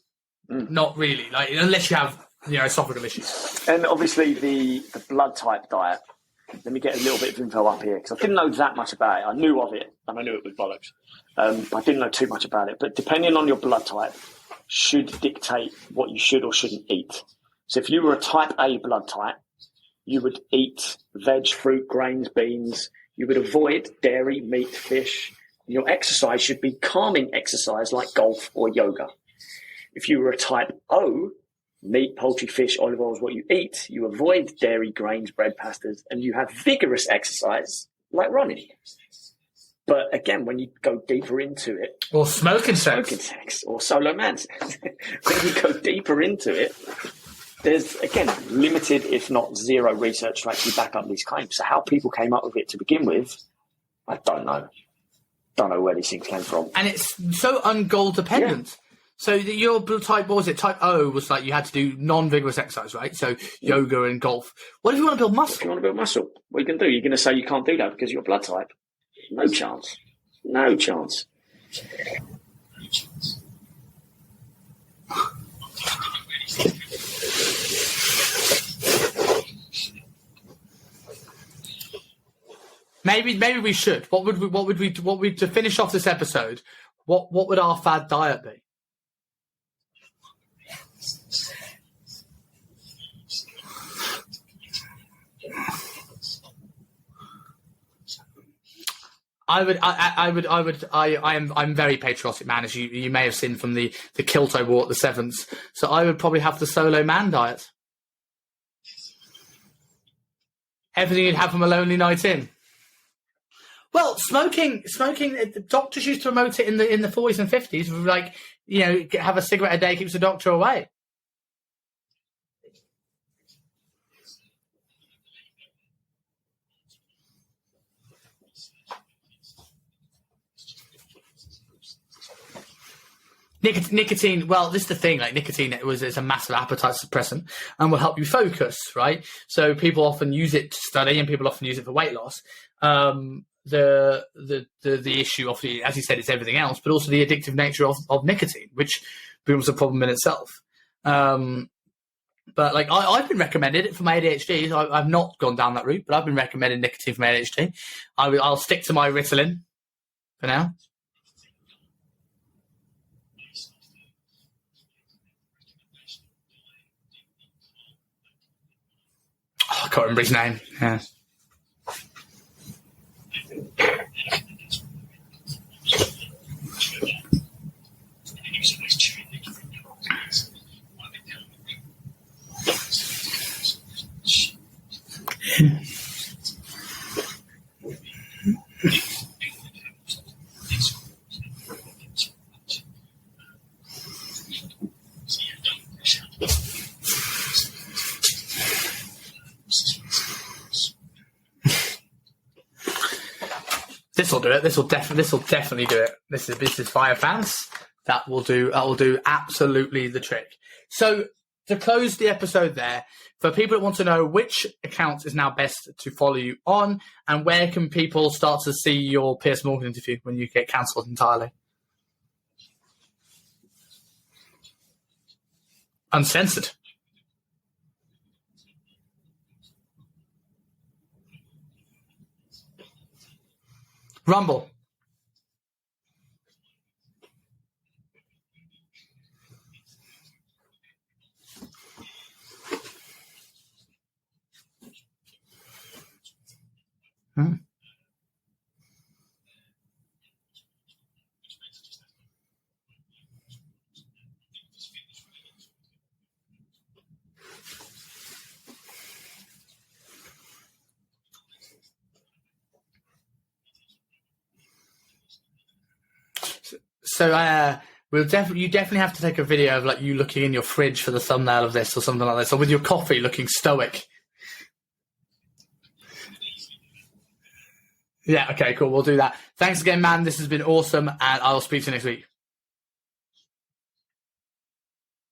not really. Like, unless you have esophageal issues. And obviously the blood type diet. Let me get a little bit of info up here because I didn't know that much about it. I knew of it, and I knew it was bollocks. I didn't know too much about it. But depending on your blood type, should dictate what you should or shouldn't eat. So if you were a type A blood type, you would eat veg, fruit, grains, beans. You would avoid dairy, meat, fish. Your exercise should be calming exercise like golf or yoga. If you were a type O, meat, poultry, fish, olive oil is what you eat. You avoid dairy, grains, bread, pastas, and you have vigorous exercise like running. But again, when you go deeper into it... Or smoking sex. Or solo man sex. When you go deeper into it, there's, again, limited, if not zero, research to actually back up these claims. So how people came up with it to begin with, I don't know. Don't know where these things came from. And it's so un-goal dependent. Yeah. So your type, what was it? Type O was like you had to do non-vigorous exercise, right? So yoga and golf. What if you want to build muscle? If you want to build muscle, what are you going to do? You're going to say you can't do that because of your blood type. No chance. No chance. Maybe we should. What would we to finish off this episode? What would our fad diet be? I'm very patriotic, man, as you may have seen from the kilt I wore at the Sevens. So I would probably have the solo man diet. Everything you'd have from a lonely night in. Well, smoking. The doctors used to promote it in the 40s and 50s. Like, have a cigarette a day keeps the doctor away. Nicotine, well, this is the thing, like nicotine is a massive appetite suppressant and will help you focus, right? So people often use it to study and people often use it for weight loss. The issue, obviously, as you said, it's everything else, but also the addictive nature of nicotine, which becomes a problem in itself. But like I've been recommended it for my ADHD. So I've not gone down that route, but I've been recommended nicotine for my ADHD. I'll stick to my Ritalin for now. Oh, I can't remember his name. Yeah. This will do it. This will definitely do it. This is Fire Fans. That will do absolutely the trick. So to close the episode there, for people that want to know which account is now best to follow you on, and where can people start to see your Piers Morgan interview when you get cancelled entirely? Uncensored. Rumble. So you definitely have to take a video of like you looking in your fridge for the thumbnail of this or something like this, or with your coffee looking stoic. Yeah, okay, cool. We'll do that. Thanks again, man. This has been awesome, and I'll speak to you next week.